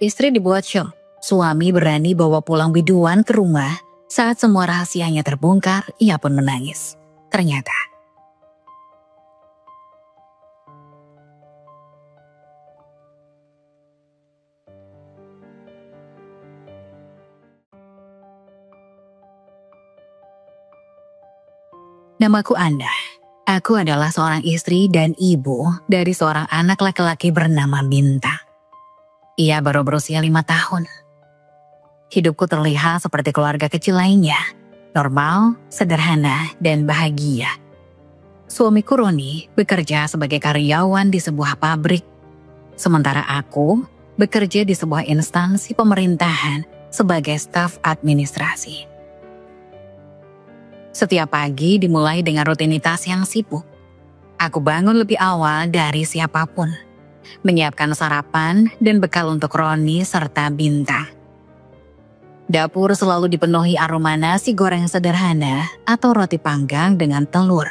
Istri dibuat syok. Suami berani bawa pulang biduan ke rumah. Saat semua rahasianya terbongkar, ia pun menangis. Ternyata namaku Anda. Aku adalah seorang istri dan ibu dari seorang anak laki-laki bernama Bintang. Ia baru berusia 5 tahun. Hidupku terlihat seperti keluarga kecil lainnya. Normal, sederhana, dan bahagia. Suamiku Roni bekerja sebagai karyawan di sebuah pabrik. Sementara aku bekerja di sebuah instansi pemerintahan sebagai staf administrasi. Setiap pagi dimulai dengan rutinitas yang sibuk. Aku bangun lebih awal dari siapapun, menyiapkan sarapan dan bekal untuk Roni serta Bintang. Dapur selalu dipenuhi aroma nasi goreng sederhana atau roti panggang dengan telur.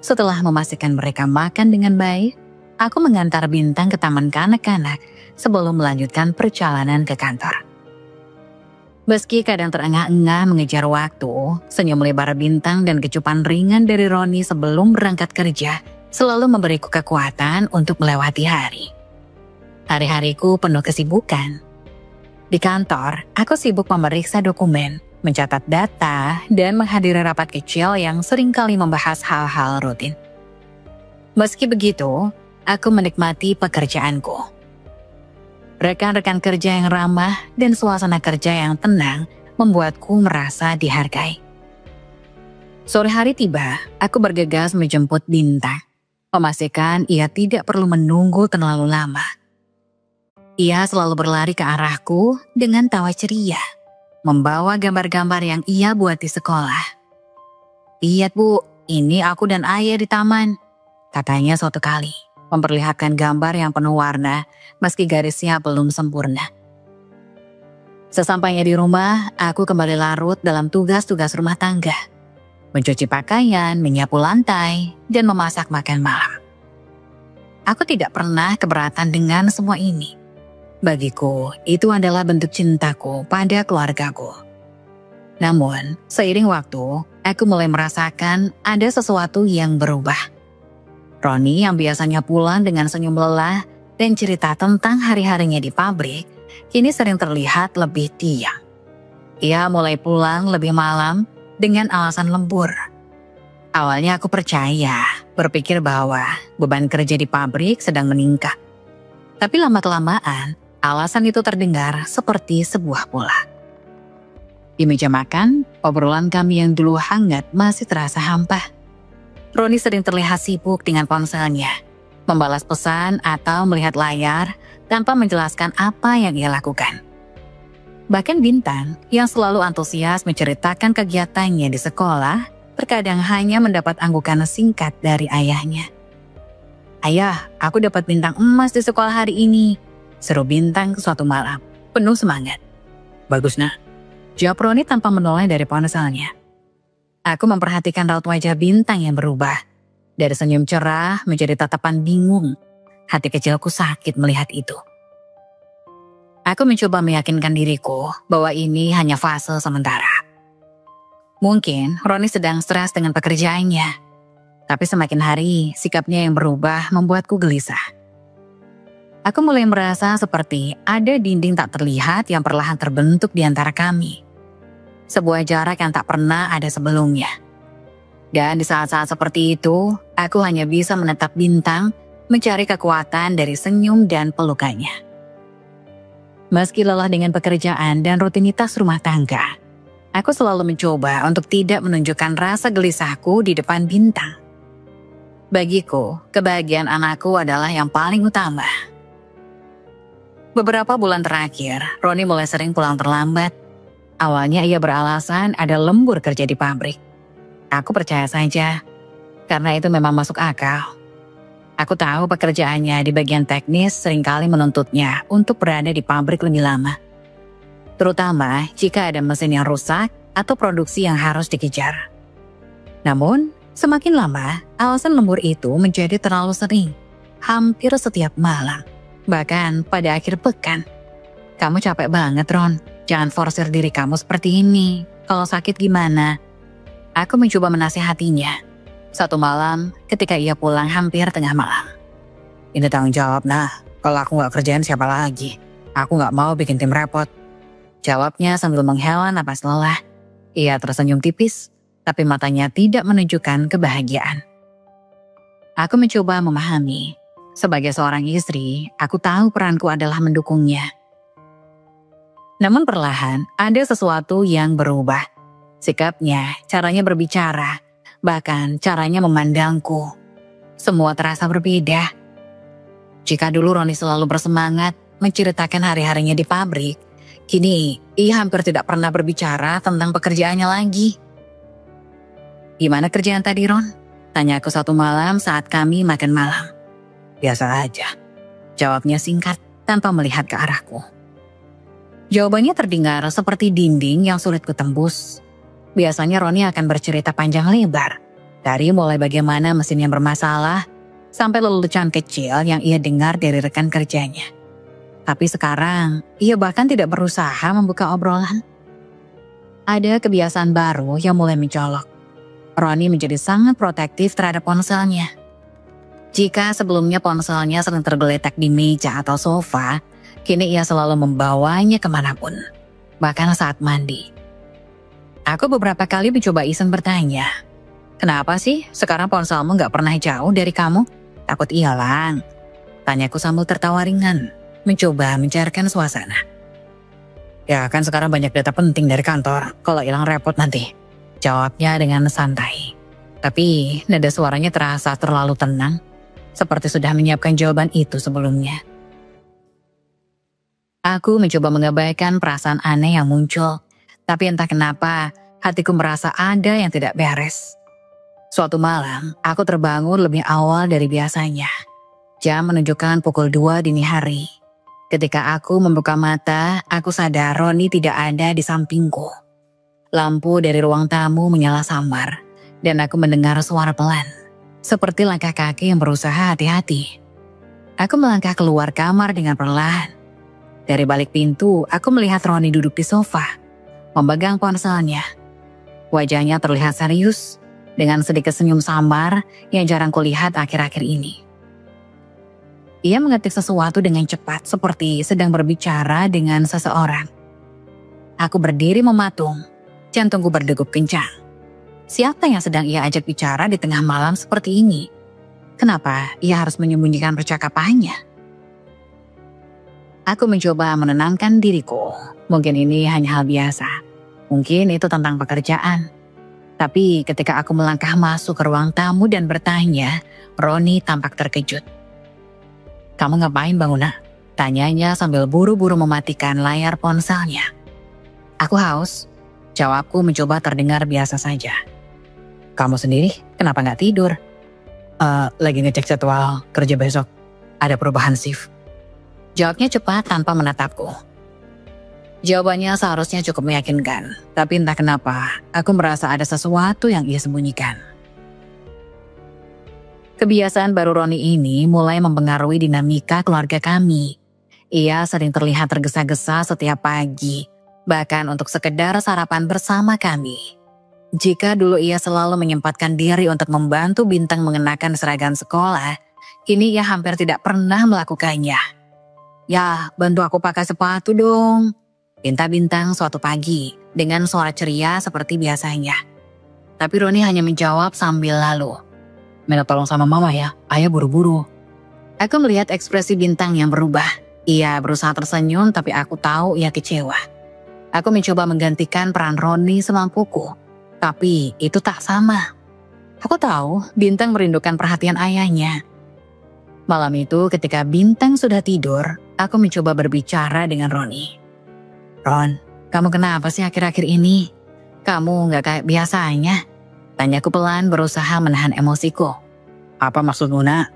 Setelah memastikan mereka makan dengan baik, aku mengantar Bintang ke taman kanak-kanak sebelum melanjutkan perjalanan ke kantor. Meski kadang terengah-engah mengejar waktu, senyum lebar Bintang dan kecupan ringan dari Roni sebelum berangkat kerja selalu memberiku kekuatan untuk melewati hari. Hari-hariku penuh kesibukan. Di kantor, aku sibuk memeriksa dokumen, mencatat data, dan menghadiri rapat kecil yang seringkali membahas hal-hal rutin. Meski begitu, aku menikmati pekerjaanku. Rekan-rekan kerja yang ramah dan suasana kerja yang tenang membuatku merasa dihargai. Sore hari tiba, aku bergegas menjemput Bintang, memastikan ia tidak perlu menunggu terlalu lama. Ia selalu berlari ke arahku dengan tawa ceria, membawa gambar-gambar yang ia buat di sekolah. "Lihat Bu, ini aku dan ayah di taman," katanya suatu kali, memperlihatkan gambar yang penuh warna meski garisnya belum sempurna. Sesampainya di rumah, aku kembali larut dalam tugas-tugas rumah tangga. Mencuci pakaian, menyapu lantai, dan memasak makan malam. Aku tidak pernah keberatan dengan semua ini. Bagiku, itu adalah bentuk cintaku pada keluargaku. Namun, seiring waktu, aku mulai merasakan ada sesuatu yang berubah. Roni yang biasanya pulang dengan senyum lelah dan cerita tentang hari-harinya di pabrik, kini sering terlihat lebih diam. Ia mulai pulang lebih malam dengan alasan lembur. Awalnya aku percaya, berpikir bahwa beban kerja di pabrik sedang meningkat. Tapi lama-kelamaan, alasan itu terdengar seperti sebuah pola. Di meja makan, obrolan kami yang dulu hangat masih terasa hampa. Roni sering terlihat sibuk dengan ponselnya, membalas pesan atau melihat layar tanpa menjelaskan apa yang ia lakukan. Bahkan Bintang, yang selalu antusias menceritakan kegiatannya di sekolah, terkadang hanya mendapat anggukan singkat dari ayahnya. "Ayah, aku dapat bintang emas di sekolah hari ini," seru Bintang suatu malam, penuh semangat. "Bagus nak," jawab Roni tanpa menoleh dari ponselnya. Aku memperhatikan raut wajah Bintang yang berubah. Dari senyum cerah menjadi tatapan bingung. Hati kecilku sakit melihat itu. Aku mencoba meyakinkan diriku bahwa ini hanya fase sementara. Mungkin Roni sedang stres dengan pekerjaannya. Tapi semakin hari, sikapnya yang berubah membuatku gelisah. Aku mulai merasa seperti ada dinding tak terlihat yang perlahan terbentuk di antara kami. Sebuah jarak yang tak pernah ada sebelumnya. Dan di saat-saat seperti itu, aku hanya bisa menatap Bintang, mencari kekuatan dari senyum dan pelukannya. Meski lelah dengan pekerjaan dan rutinitas rumah tangga, aku selalu mencoba untuk tidak menunjukkan rasa gelisahku di depan Bintang. Bagiku, kebahagiaan anakku adalah yang paling utama. Beberapa bulan terakhir, Roni mulai sering pulang terlambat. Awalnya ia beralasan ada lembur kerja di pabrik. Aku percaya saja, karena itu memang masuk akal. Aku tahu pekerjaannya di bagian teknis seringkali menuntutnya untuk berada di pabrik lebih lama. Terutama jika ada mesin yang rusak atau produksi yang harus dikejar. Namun, semakin lama, alasan lembur itu menjadi terlalu sering. Hampir setiap malam, bahkan pada akhir pekan, Kamu capek banget, Ron. Jangan forsir diri kamu seperti ini. Kalau sakit gimana? Aku mencoba menasihatinya. Satu malam, ketika ia pulang hampir tengah malam. Ini tanggung jawab, nah. Kalau aku gak kerjain siapa lagi? Aku gak mau bikin tim repot. Jawabnya sambil menghela napas lelah. Ia tersenyum tipis, tapi matanya tidak menunjukkan kebahagiaan. Aku mencoba memahami. Sebagai seorang istri, aku tahu peranku adalah mendukungnya. Namun perlahan, ada sesuatu yang berubah. Sikapnya, caranya berbicara, bahkan caranya memandangku. Semua terasa berbeda. Jika dulu Roni selalu bersemangat menceritakan hari-harinya di pabrik, kini ia hampir tidak pernah berbicara tentang pekerjaannya lagi. Gimana kerjaan tadi, Ron? Tanya aku satu malam saat kami makan malam. Biasa aja. Jawabnya singkat tanpa melihat ke arahku. Jawabannya terdengar seperti dinding yang sulit kutembus. Biasanya Roni akan bercerita panjang lebar. Dari mulai bagaimana mesinnya bermasalah, sampai lelucon kecil yang ia dengar dari rekan kerjanya. Tapi sekarang, ia bahkan tidak berusaha membuka obrolan. Ada kebiasaan baru yang mulai mencolok. Roni menjadi sangat protektif terhadap ponselnya. Jika sebelumnya ponselnya sering tergeletak di meja atau sofa, kini ia selalu membawanya kemanapun, bahkan saat mandi. Aku beberapa kali mencoba iseng bertanya, kenapa sih sekarang ponselmu gak pernah jauh dari kamu? Takut hilang? Tanyaku sambil tertawa ringan, mencoba mencairkan suasana. Ya kan sekarang banyak data penting dari kantor, kalau hilang repot nanti. Jawabnya dengan santai. Tapi nada suaranya terasa terlalu tenang, seperti sudah menyiapkan jawaban itu sebelumnya. Aku mencoba mengabaikan perasaan aneh yang muncul, tapi entah kenapa hatiku merasa ada yang tidak beres. Suatu malam, aku terbangun lebih awal dari biasanya. Jam menunjukkan pukul 2 dini hari. Ketika aku membuka mata, aku sadar Roni tidak ada di sampingku. Lampu dari ruang tamu menyala samar, dan aku mendengar suara pelan, seperti langkah kaki yang berusaha hati-hati. Aku melangkah keluar kamar dengan perlahan. Dari balik pintu, aku melihat Roni duduk di sofa, memegang ponselnya. Wajahnya terlihat serius, dengan sedikit senyum samar yang jarang kulihat akhir-akhir ini. Ia mengetik sesuatu dengan cepat, seperti sedang berbicara dengan seseorang. Aku berdiri mematung, jantungku berdegup kencang. Siapa yang sedang ia ajak bicara di tengah malam seperti ini? Kenapa ia harus menyembunyikan percakapannya? Aku mencoba menenangkan diriku. Mungkin ini hanya hal biasa. Mungkin itu tentang pekerjaan. Tapi ketika aku melangkah masuk ke ruang tamu dan bertanya, Roni tampak terkejut. Kamu ngapain, Bang Una? Tanyanya sambil buru-buru mematikan layar ponselnya. Aku haus. Jawabku mencoba terdengar biasa saja. Kamu sendiri kenapa gak tidur? Lagi ngecek jadwal kerja besok. Ada perubahan shift. Jawabnya cepat tanpa menatapku. Jawabannya seharusnya cukup meyakinkan, tapi entah kenapa aku merasa ada sesuatu yang ia sembunyikan. Kebiasaan baru Roni ini mulai mempengaruhi dinamika keluarga kami. Ia sering terlihat tergesa-gesa setiap pagi, bahkan untuk sekedar sarapan bersama kami. Jika dulu ia selalu menyempatkan diri untuk membantu Bintang mengenakan seragam sekolah, kini ia hampir tidak pernah melakukannya. Ya, bantu aku pakai sepatu dong, pinta Bintang suatu pagi dengan suara ceria seperti biasanya. Tapi Roni hanya menjawab sambil lalu, minta tolong sama mama ya, ayah buru-buru. Aku melihat ekspresi Bintang yang berubah. Ia berusaha tersenyum tapi aku tahu ia kecewa. Aku mencoba menggantikan peran Roni semampuku, tapi itu tak sama. Aku tahu Bintang merindukan perhatian ayahnya. Malam itu ketika Bintang sudah tidur, aku mencoba berbicara dengan Roni. Ron, kamu kenapa sih akhir-akhir ini? Kamu gak kayak biasanya? Tanyaku pelan berusaha menahan emosiku. Apa maksud Una?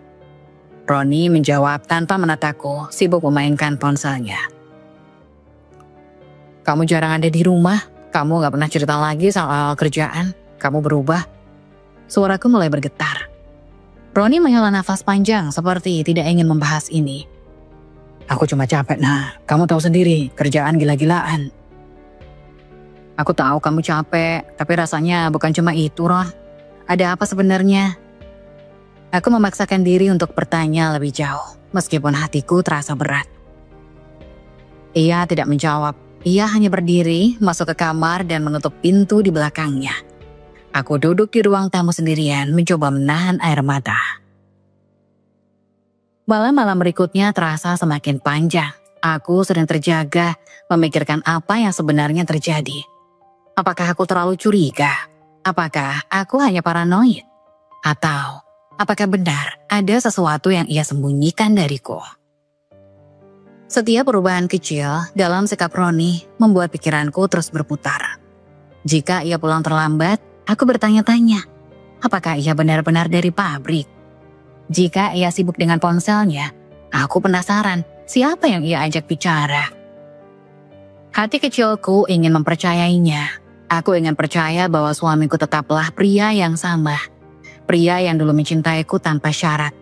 Roni menjawab tanpa menatapku, sibuk memainkan ponselnya. Kamu jarang ada di rumah, kamu gak pernah cerita lagi soal kerjaan, kamu berubah. Suaraku mulai bergetar. Roni menghela nafas panjang seperti tidak ingin membahas ini. Aku cuma capek, nah. Kamu tahu sendiri, kerjaan gila-gilaan. Aku tahu kamu capek, tapi rasanya bukan cuma itu, Ron. Ada apa sebenarnya? Aku memaksakan diri untuk bertanya lebih jauh, meskipun hatiku terasa berat. Ia tidak menjawab. Ia hanya berdiri, masuk ke kamar dan menutup pintu di belakangnya. Aku duduk di ruang tamu sendirian, mencoba menahan air mata. Malam-malam berikutnya terasa semakin panjang. Aku sering terjaga, memikirkan apa yang sebenarnya terjadi. Apakah aku terlalu curiga? Apakah aku hanya paranoid? Atau apakah benar ada sesuatu yang ia sembunyikan dariku? Setiap perubahan kecil dalam sikap Roni membuat pikiranku terus berputar. Jika ia pulang terlambat, aku bertanya-tanya, apakah ia benar-benar dari pabrik? Jika ia sibuk dengan ponselnya, aku penasaran siapa yang ia ajak bicara. Hati kecilku ingin mempercayainya. Aku ingin percaya bahwa suamiku tetaplah pria yang sama. Pria yang dulu mencintaiku tanpa syarat.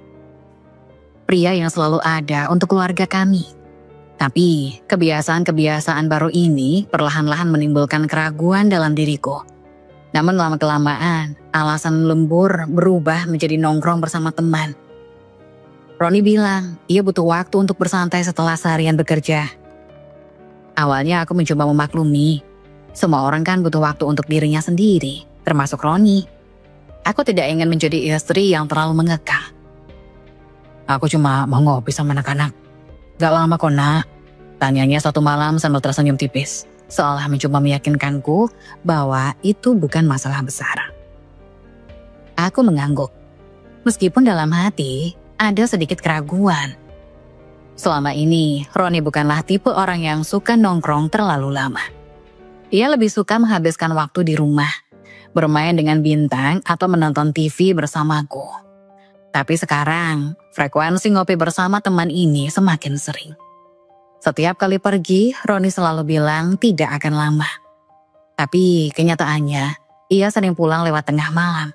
Pria yang selalu ada untuk keluarga kami. Tapi kebiasaan-kebiasaan baru ini perlahan-lahan menimbulkan keraguan dalam diriku. Namun lama-kelamaan, alasan lembur berubah menjadi nongkrong bersama teman. Roni bilang, ia butuh waktu untuk bersantai setelah seharian bekerja. Awalnya aku mencoba memaklumi. Semua orang kan butuh waktu untuk dirinya sendiri, termasuk Roni. Aku tidak ingin menjadi istri yang terlalu mengekang. Aku cuma mau ngopi sama anak-anak. Gak lama kok, Nak. Tanyanya satu malam sambil tersenyum tipis, seolah mencoba meyakinkanku bahwa itu bukan masalah besar. Aku mengangguk. Meskipun dalam hati ada sedikit keraguan. Selama ini, Roni bukanlah tipe orang yang suka nongkrong terlalu lama. Ia lebih suka menghabiskan waktu di rumah, bermain dengan bintang atau menonton TV bersamaku. Tapi sekarang, frekuensi ngopi bersama teman ini semakin sering. Setiap kali pergi, Roni selalu bilang tidak akan lama. Tapi kenyataannya, ia sering pulang lewat tengah malam.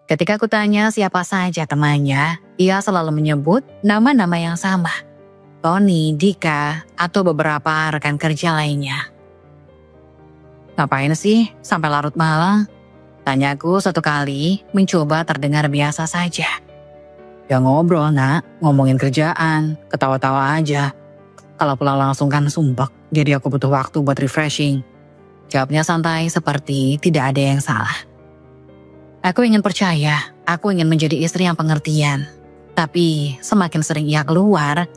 Ketika aku tanya siapa saja temannya, ia selalu menyebut nama-nama yang sama. Tony, Dika, atau beberapa rekan kerja lainnya. Ngapain sih sampai larut malam? Tanyaku satu kali, mencoba terdengar biasa saja. Ya ngobrol, Nak. Ngomongin kerjaan, ketawa-tawa aja. Kalau pulang langsung kan sumpek, jadi aku butuh waktu buat refreshing. Jawabnya santai seperti tidak ada yang salah. Aku ingin percaya, aku ingin menjadi istri yang pengertian. Tapi semakin sering ia keluar,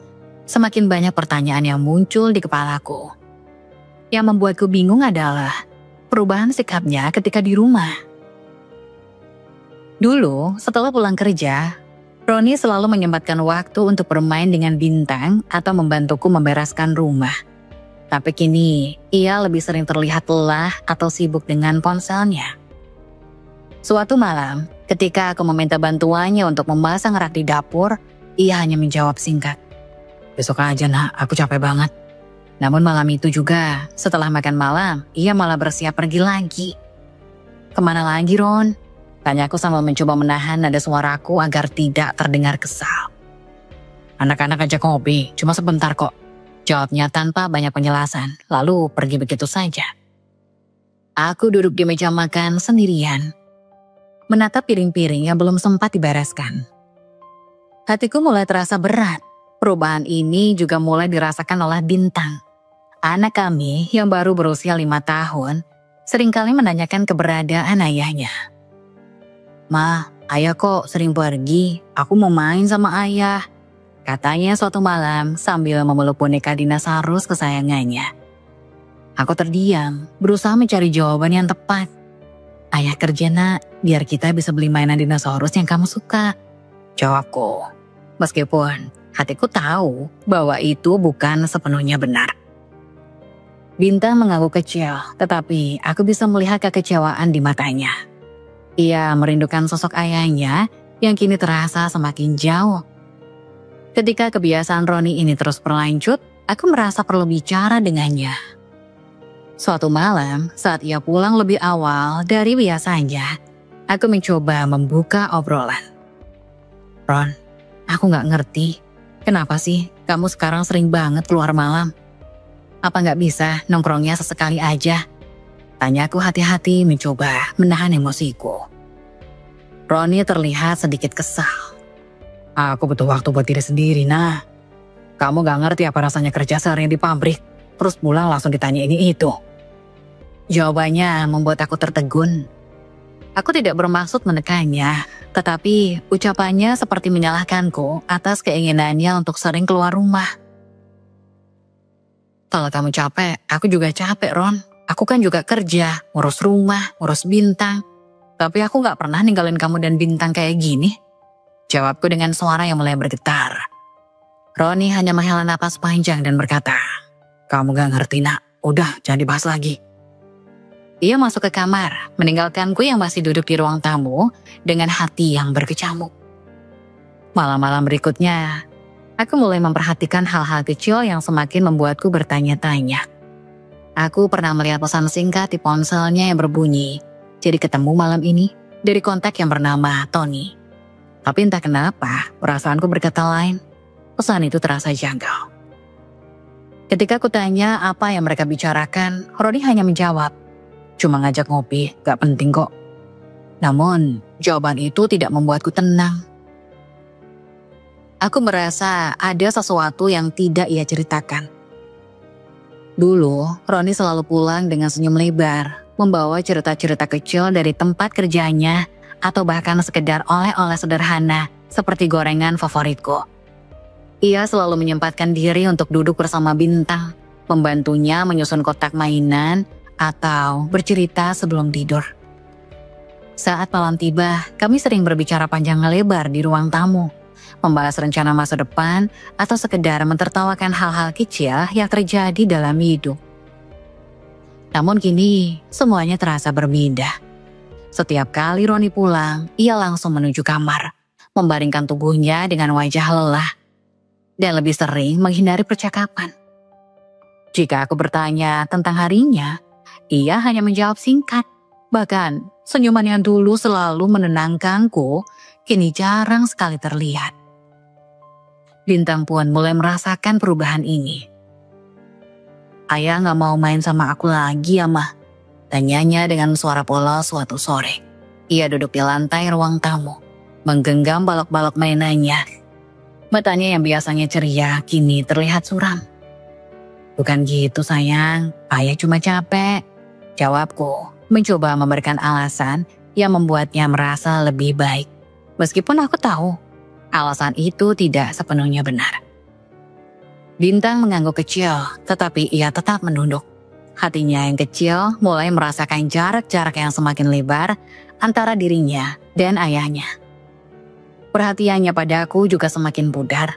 semakin banyak pertanyaan yang muncul di kepalaku. Yang membuatku bingung adalah perubahan sikapnya ketika di rumah. Dulu, setelah pulang kerja, Roni selalu menyempatkan waktu untuk bermain dengan bintang atau membantuku membereskan rumah. Tapi kini, ia lebih sering terlihat lelah atau sibuk dengan ponselnya. Suatu malam, ketika aku meminta bantuannya untuk memasang rak di dapur, ia hanya menjawab singkat. Besok aja, Nak, aku capek banget. Namun malam itu juga, setelah makan malam, ia malah bersiap pergi lagi. Kemana lagi, Ron? Tanyaku sambil mencoba menahan nada suaraku agar tidak terdengar kesal. Anak-anak ajak ngopi, cuma sebentar kok. Jawabnya tanpa banyak penjelasan, lalu pergi begitu saja. Aku duduk di meja makan sendirian, menatap piring-piring yang belum sempat dibereskan. Hatiku mulai terasa berat. Perubahan ini juga mulai dirasakan oleh Bintang. Anak kami yang baru berusia 5 tahun seringkali menanyakan keberadaan ayahnya. Ma, ayah kok sering pergi? Aku mau main sama ayah. Katanya suatu malam sambil memeluk boneka dinosaurus kesayangannya. Aku terdiam, berusaha mencari jawaban yang tepat. Ayah kerja, Nak, biar kita bisa beli mainan dinosaurus yang kamu suka. Jawabku. Meskipun hatiku tahu bahwa itu bukan sepenuhnya benar. Bintang mengangguk kecil, tetapi aku bisa melihat kekecewaan di matanya. Ia merindukan sosok ayahnya yang kini terasa semakin jauh. Ketika kebiasaan Roni ini terus berlanjut, aku merasa perlu bicara dengannya. Suatu malam, saat ia pulang lebih awal dari biasanya, aku mencoba membuka obrolan. Ron, aku gak ngerti, Kenapa sih kamu sekarang sering banget keluar malam? Apa nggak bisa nongkrongnya sesekali aja? Tanyaku hati-hati mencoba menahan emosiku. Roni terlihat sedikit kesal. Aku butuh waktu buat diri sendiri, nah. Kamu gak ngerti apa rasanya kerja seharian di pabrik, terus pulang langsung ditanya ini itu. Jawabannya membuat aku tertegun. Aku tidak bermaksud menekannya, tetapi ucapannya seperti menyalahkanku atas keinginannya untuk sering keluar rumah. Kalau kamu capek, aku juga capek, Ron. Aku kan juga kerja, ngurus rumah, ngurus Bintang. Tapi aku gak pernah ninggalin kamu dan Bintang kayak gini. Jawabku dengan suara yang mulai bergetar. Roni hanya menghela napas panjang dan berkata, kamu gak ngerti, nak. Udah, jangan dibahas lagi. Ia masuk ke kamar, meninggalkanku yang masih duduk di ruang tamu dengan hati yang berkecamuk. Malam-malam berikutnya, aku mulai memperhatikan hal-hal kecil yang semakin membuatku bertanya-tanya. Aku pernah melihat pesan singkat di ponselnya yang berbunyi, jadi ketemu malam ini dari kontak yang bernama Tony. Tapi entah kenapa, perasaanku berkata lain. Pesan itu terasa janggal. Ketika aku tanya apa yang mereka bicarakan, Roni hanya menjawab, cuma ngajak ngopi, gak penting kok. Namun, jawaban itu tidak membuatku tenang. Aku merasa ada sesuatu yang tidak ia ceritakan. Dulu, Roni selalu pulang dengan senyum lebar, membawa cerita-cerita kecil dari tempat kerjanya, atau bahkan sekedar oleh-oleh sederhana seperti gorengan favoritku. Ia selalu menyempatkan diri untuk duduk bersama Bintang, membantunya menyusun kotak mainan, atau bercerita sebelum tidur. Saat malam tiba, kami sering berbicara panjang lebar di ruang tamu, membahas rencana masa depan, atau sekedar mentertawakan hal-hal kecil yang terjadi dalam hidup. Namun kini, semuanya terasa berbeda. Setiap kali Roni pulang, ia langsung menuju kamar, membaringkan tubuhnya dengan wajah lelah, dan lebih sering menghindari percakapan. Jika aku bertanya tentang harinya, ia hanya menjawab singkat. Bahkan senyuman yang dulu selalu menenangkanku, kini jarang sekali terlihat. Bintang pun mulai merasakan perubahan ini. Ayah gak mau main sama aku lagi ya, Mah? Tanyanya dengan suara polos suatu sore. Ia duduk di lantai ruang tamu, menggenggam balok-balok mainannya. Matanya yang biasanya ceria kini terlihat suram. Bukan gitu sayang, ayah cuma capek. Jawabku, mencoba memberikan alasan yang membuatnya merasa lebih baik. Meskipun aku tahu, alasan itu tidak sepenuhnya benar. Bintang mengangguk kecil, tetapi ia tetap menunduk. Hatinya yang kecil mulai merasakan jarak-jarak yang semakin lebar antara dirinya dan ayahnya. Perhatiannya padaku juga semakin pudar.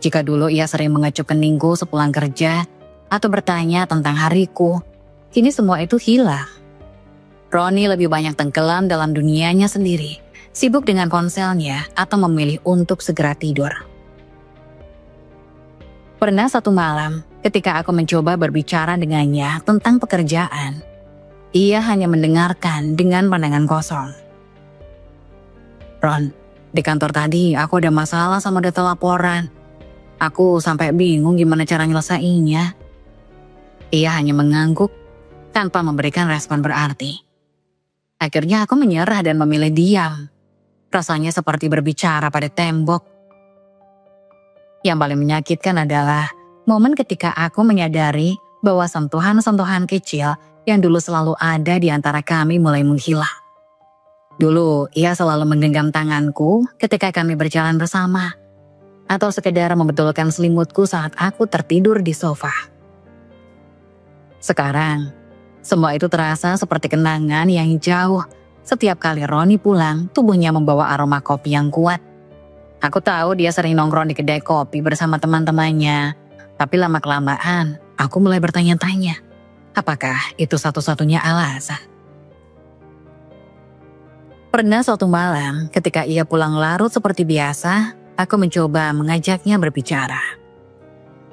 Jika dulu ia sering mengecup keningku sepulang kerja atau bertanya tentang hariku, kini semua itu hilang. Roni lebih banyak tenggelam dalam dunianya sendiri, sibuk dengan ponselnya atau memilih untuk segera tidur. Pernah satu malam, ketika aku mencoba berbicara dengannya tentang pekerjaan, ia hanya mendengarkan dengan pandangan kosong. Ron, di kantor tadi aku ada masalah sama data laporan. Aku sampai bingung gimana cara nyelesainnya. Ia hanya mengangguk tanpa memberikan respon berarti. Akhirnya aku menyerah dan memilih diam. Rasanya seperti berbicara pada tembok. Yang paling menyakitkan adalah momen ketika aku menyadari bahwa sentuhan-sentuhan kecil yang dulu selalu ada di antara kami mulai menghilang. Dulu, ia selalu menggenggam tanganku ketika kami berjalan bersama, atau sekedar membetulkan selimutku saat aku tertidur di sofa. Sekarang, semua itu terasa seperti kenangan yang jauh. Setiap kali Roni pulang, tubuhnya membawa aroma kopi yang kuat. Aku tahu dia sering nongkrong di kedai kopi bersama teman-temannya, tapi lama-kelamaan aku mulai bertanya-tanya, apakah itu satu-satunya alasan? Pernah suatu malam, ketika ia pulang larut seperti biasa, aku mencoba mengajaknya berbicara.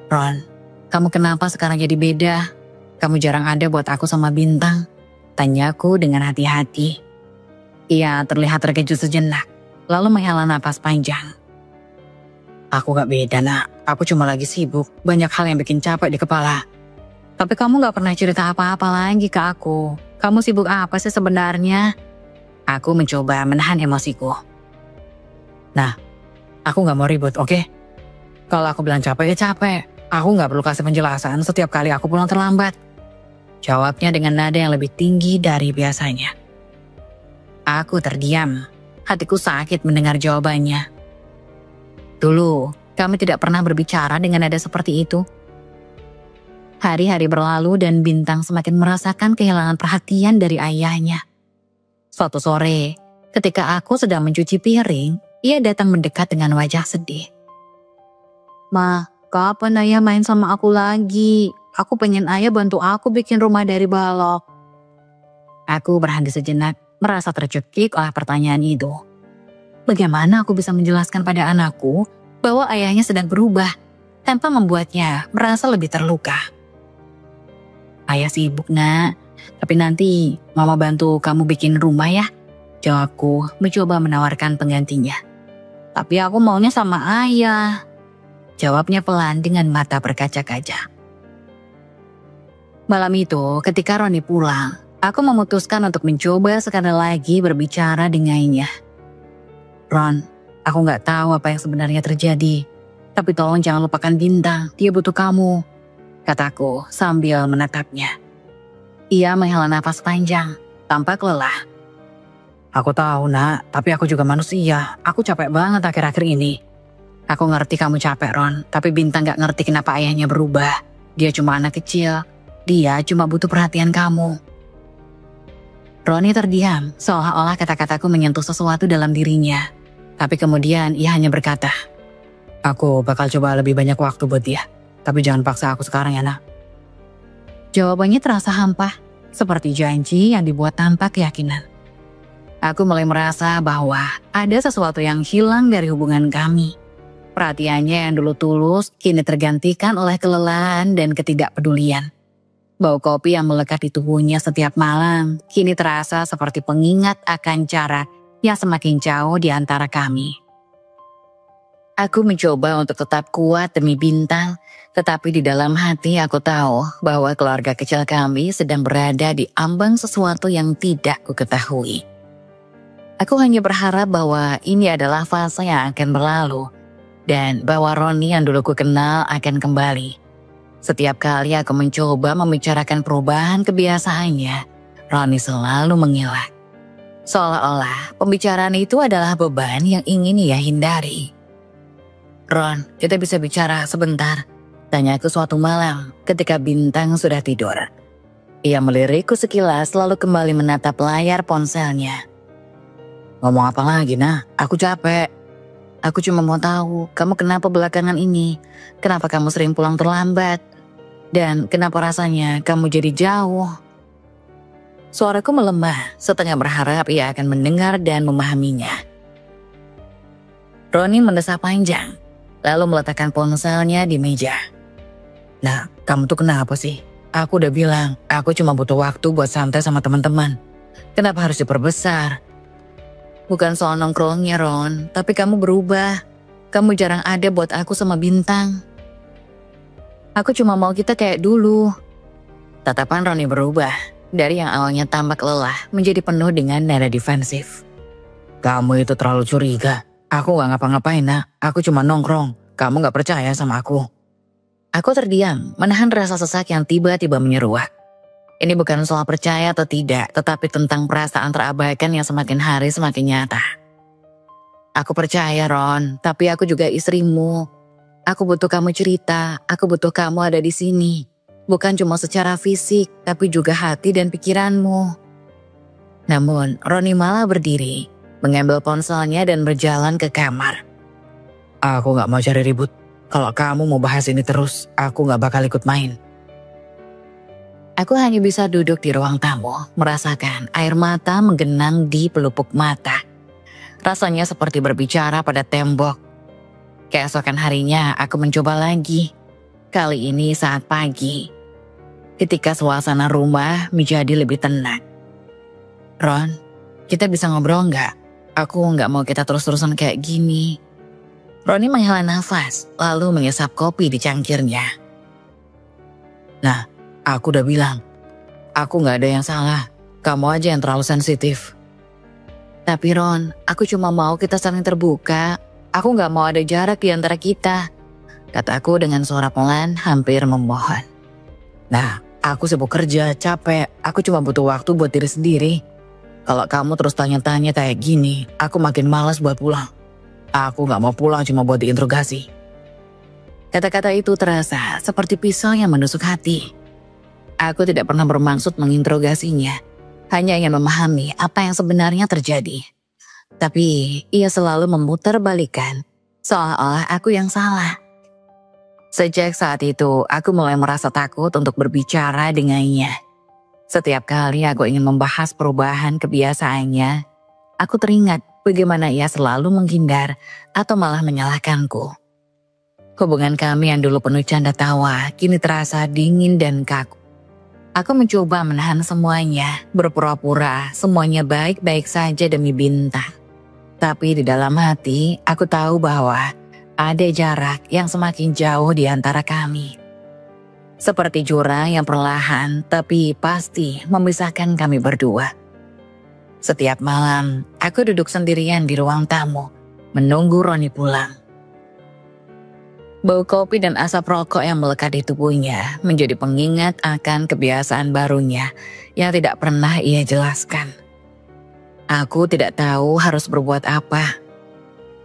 Ron, kamu kenapa sekarang jadi beda? Kamu jarang ada buat aku sama Bintang. Tanyaku dengan hati-hati. Ia terlihat terkejut sejenak, lalu menghela napas panjang. Aku gak beda nak, aku cuma lagi sibuk, banyak hal yang bikin capek di kepala. Tapi kamu gak pernah cerita apa-apa lagi ke aku. Kamu sibuk apa sih sebenarnya? Aku mencoba menahan emosiku. Nah, aku gak mau ribut, oke? Kalau aku bilang capek ya capek. Aku gak perlu kasih penjelasan setiap kali aku pulang terlambat. Jawabnya dengan nada yang lebih tinggi dari biasanya. Aku terdiam. Hatiku sakit mendengar jawabannya. Dulu, kami tidak pernah berbicara dengan nada seperti itu. Hari-hari berlalu dan Bintang semakin merasakan kehilangan perhatian dari ayahnya. Suatu sore, ketika aku sedang mencuci piring, ia datang mendekat dengan wajah sedih. Ma, kapan ayah main sama aku lagi? Aku pengen ayah bantu aku bikin rumah dari balok. Aku berhenti sejenak, merasa tercekik oleh pertanyaan itu. Bagaimana aku bisa menjelaskan pada anakku bahwa ayahnya sedang berubah tanpa membuatnya merasa lebih terluka? Ayah sibuk nak, tapi nanti mama bantu kamu bikin rumah ya. Jawabku mencoba menawarkan penggantinya. Tapi aku maunya sama ayah. Jawabnya pelan dengan mata berkaca-kaca. Malam itu ketika Roni pulang, aku memutuskan untuk mencoba sekali lagi berbicara dengannya. Ron, aku gak tahu apa yang sebenarnya terjadi. Tapi tolong jangan lupakan Bintang, dia butuh kamu, kataku sambil menatapnya. Ia menghela nafas panjang, tampak lelah. Aku tahu nak, tapi aku juga manusia. Aku capek banget akhir-akhir ini. Aku ngerti kamu capek Ron, tapi Bintang gak ngerti kenapa ayahnya berubah. Dia cuma anak kecil, dia cuma butuh perhatian kamu. Roni terdiam, seolah-olah kata-kataku menyentuh sesuatu dalam dirinya. Tapi kemudian ia hanya berkata, aku bakal coba lebih banyak waktu buat dia. Tapi jangan paksa aku sekarang ya nak. Jawabannya terasa hampa, seperti janji yang dibuat tanpa keyakinan. Aku mulai merasa bahwa ada sesuatu yang hilang dari hubungan kami. Perhatiannya yang dulu tulus kini tergantikan oleh kelelahan dan ketidakpedulian. Bau kopi yang melekat di tubuhnya setiap malam kini terasa seperti pengingat akan cara yang semakin jauh di antara kami. Aku mencoba untuk tetap kuat demi Bintang, tetapi di dalam hati aku tahu bahwa keluarga kecil kami sedang berada di ambang sesuatu yang tidak kuketahui. Aku hanya berharap bahwa ini adalah fase yang akan berlalu, dan bahwa Roni yang dulu ku kenal akan kembali. Setiap kali aku mencoba membicarakan perubahan kebiasaannya, Roni selalu mengelak. Seolah-olah pembicaraan itu adalah beban yang ingin ia hindari. Ron, kita bisa bicara sebentar, tanyaku suatu malam ketika Bintang sudah tidur. Ia melirikku sekilas lalu kembali menatap layar ponselnya. Ngomong apa lagi nah? Aku capek. Aku cuma mau tahu, kamu kenapa belakangan ini? Kenapa kamu sering pulang terlambat? Dan kenapa rasanya kamu jadi jauh? Suaraku melemah, setengah berharap ia akan mendengar dan memahaminya. Roni mendesah panjang, lalu meletakkan ponselnya di meja. Nah, kamu tuh kenapa sih? Aku udah bilang, aku cuma butuh waktu buat santai sama teman-teman. Kenapa harus diperbesar? Bukan soal nongkrongnya Ron, tapi kamu berubah. Kamu jarang ada buat aku sama Bintang. Aku cuma mau kita kayak dulu. Tatapan Roni berubah. Dari yang awalnya tampak lelah menjadi penuh dengan nada defensif. Kamu itu terlalu curiga. Aku gak ngapa-ngapain nak, aku cuma nongkrong. Kamu gak percaya sama aku. Aku terdiam, menahan rasa sesak yang tiba-tiba menyeruak. Ini bukan soal percaya atau tidak, tetapi tentang perasaan terabaikan yang semakin hari semakin nyata. Aku percaya Ron, tapi aku juga istrimu. Aku butuh kamu cerita, aku butuh kamu ada di sini. Bukan cuma secara fisik, tapi juga hati dan pikiranmu. Namun, Roni malah berdiri, mengambil ponselnya dan berjalan ke kamar. Aku gak mau cari ribut. Kalau kamu mau bahas ini terus, aku gak bakal ikut main. Aku hanya bisa duduk di ruang tamu, merasakan air mata menggenang di pelupuk mata. Rasanya seperti berbicara pada tembok. Keesokan harinya, aku mencoba lagi. Kali ini saat pagi. Ketika suasana rumah menjadi lebih tenang. Ron, kita bisa ngobrol nggak? Aku nggak mau kita terus-terusan kayak gini. Roni menghela nafas, lalu mengisap kopi di cangkirnya. Nah, aku udah bilang, aku gak ada yang salah. Kamu aja yang terlalu sensitif. Tapi Ron, aku cuma mau kita saling terbuka. Aku gak mau ada jarak di antara kita, kataku dengan suara pelan hampir memohon. Nah, aku sibuk kerja, capek. Aku cuma butuh waktu buat diri sendiri. Kalau kamu terus tanya-tanya kayak gini, aku makin malas buat pulang. Aku gak mau pulang cuma buat diinterogasi. Kata-kata itu terasa seperti pisau yang menusuk hati. Aku tidak pernah bermaksud menginterogasinya, hanya ingin memahami apa yang sebenarnya terjadi. Tapi ia selalu memutarbalikkan, seolah-olah aku yang salah. Sejak saat itu, aku mulai merasa takut untuk berbicara dengannya. Setiap kali aku ingin membahas perubahan kebiasaannya, aku teringat bagaimana ia selalu menghindar atau malah menyalahkanku. Hubungan kami yang dulu penuh canda tawa, kini terasa dingin dan kaku. Aku mencoba menahan semuanya, berpura-pura semuanya baik-baik saja demi bintang. Tapi di dalam hati, aku tahu bahwa ada jarak yang semakin jauh di antara kami. Seperti jurang yang perlahan tapi pasti memisahkan kami berdua. Setiap malam, aku duduk sendirian di ruang tamu, menunggu Roni pulang. Bau kopi dan asap rokok yang melekat di tubuhnya menjadi pengingat akan kebiasaan barunya yang tidak pernah ia jelaskan. Aku tidak tahu harus berbuat apa.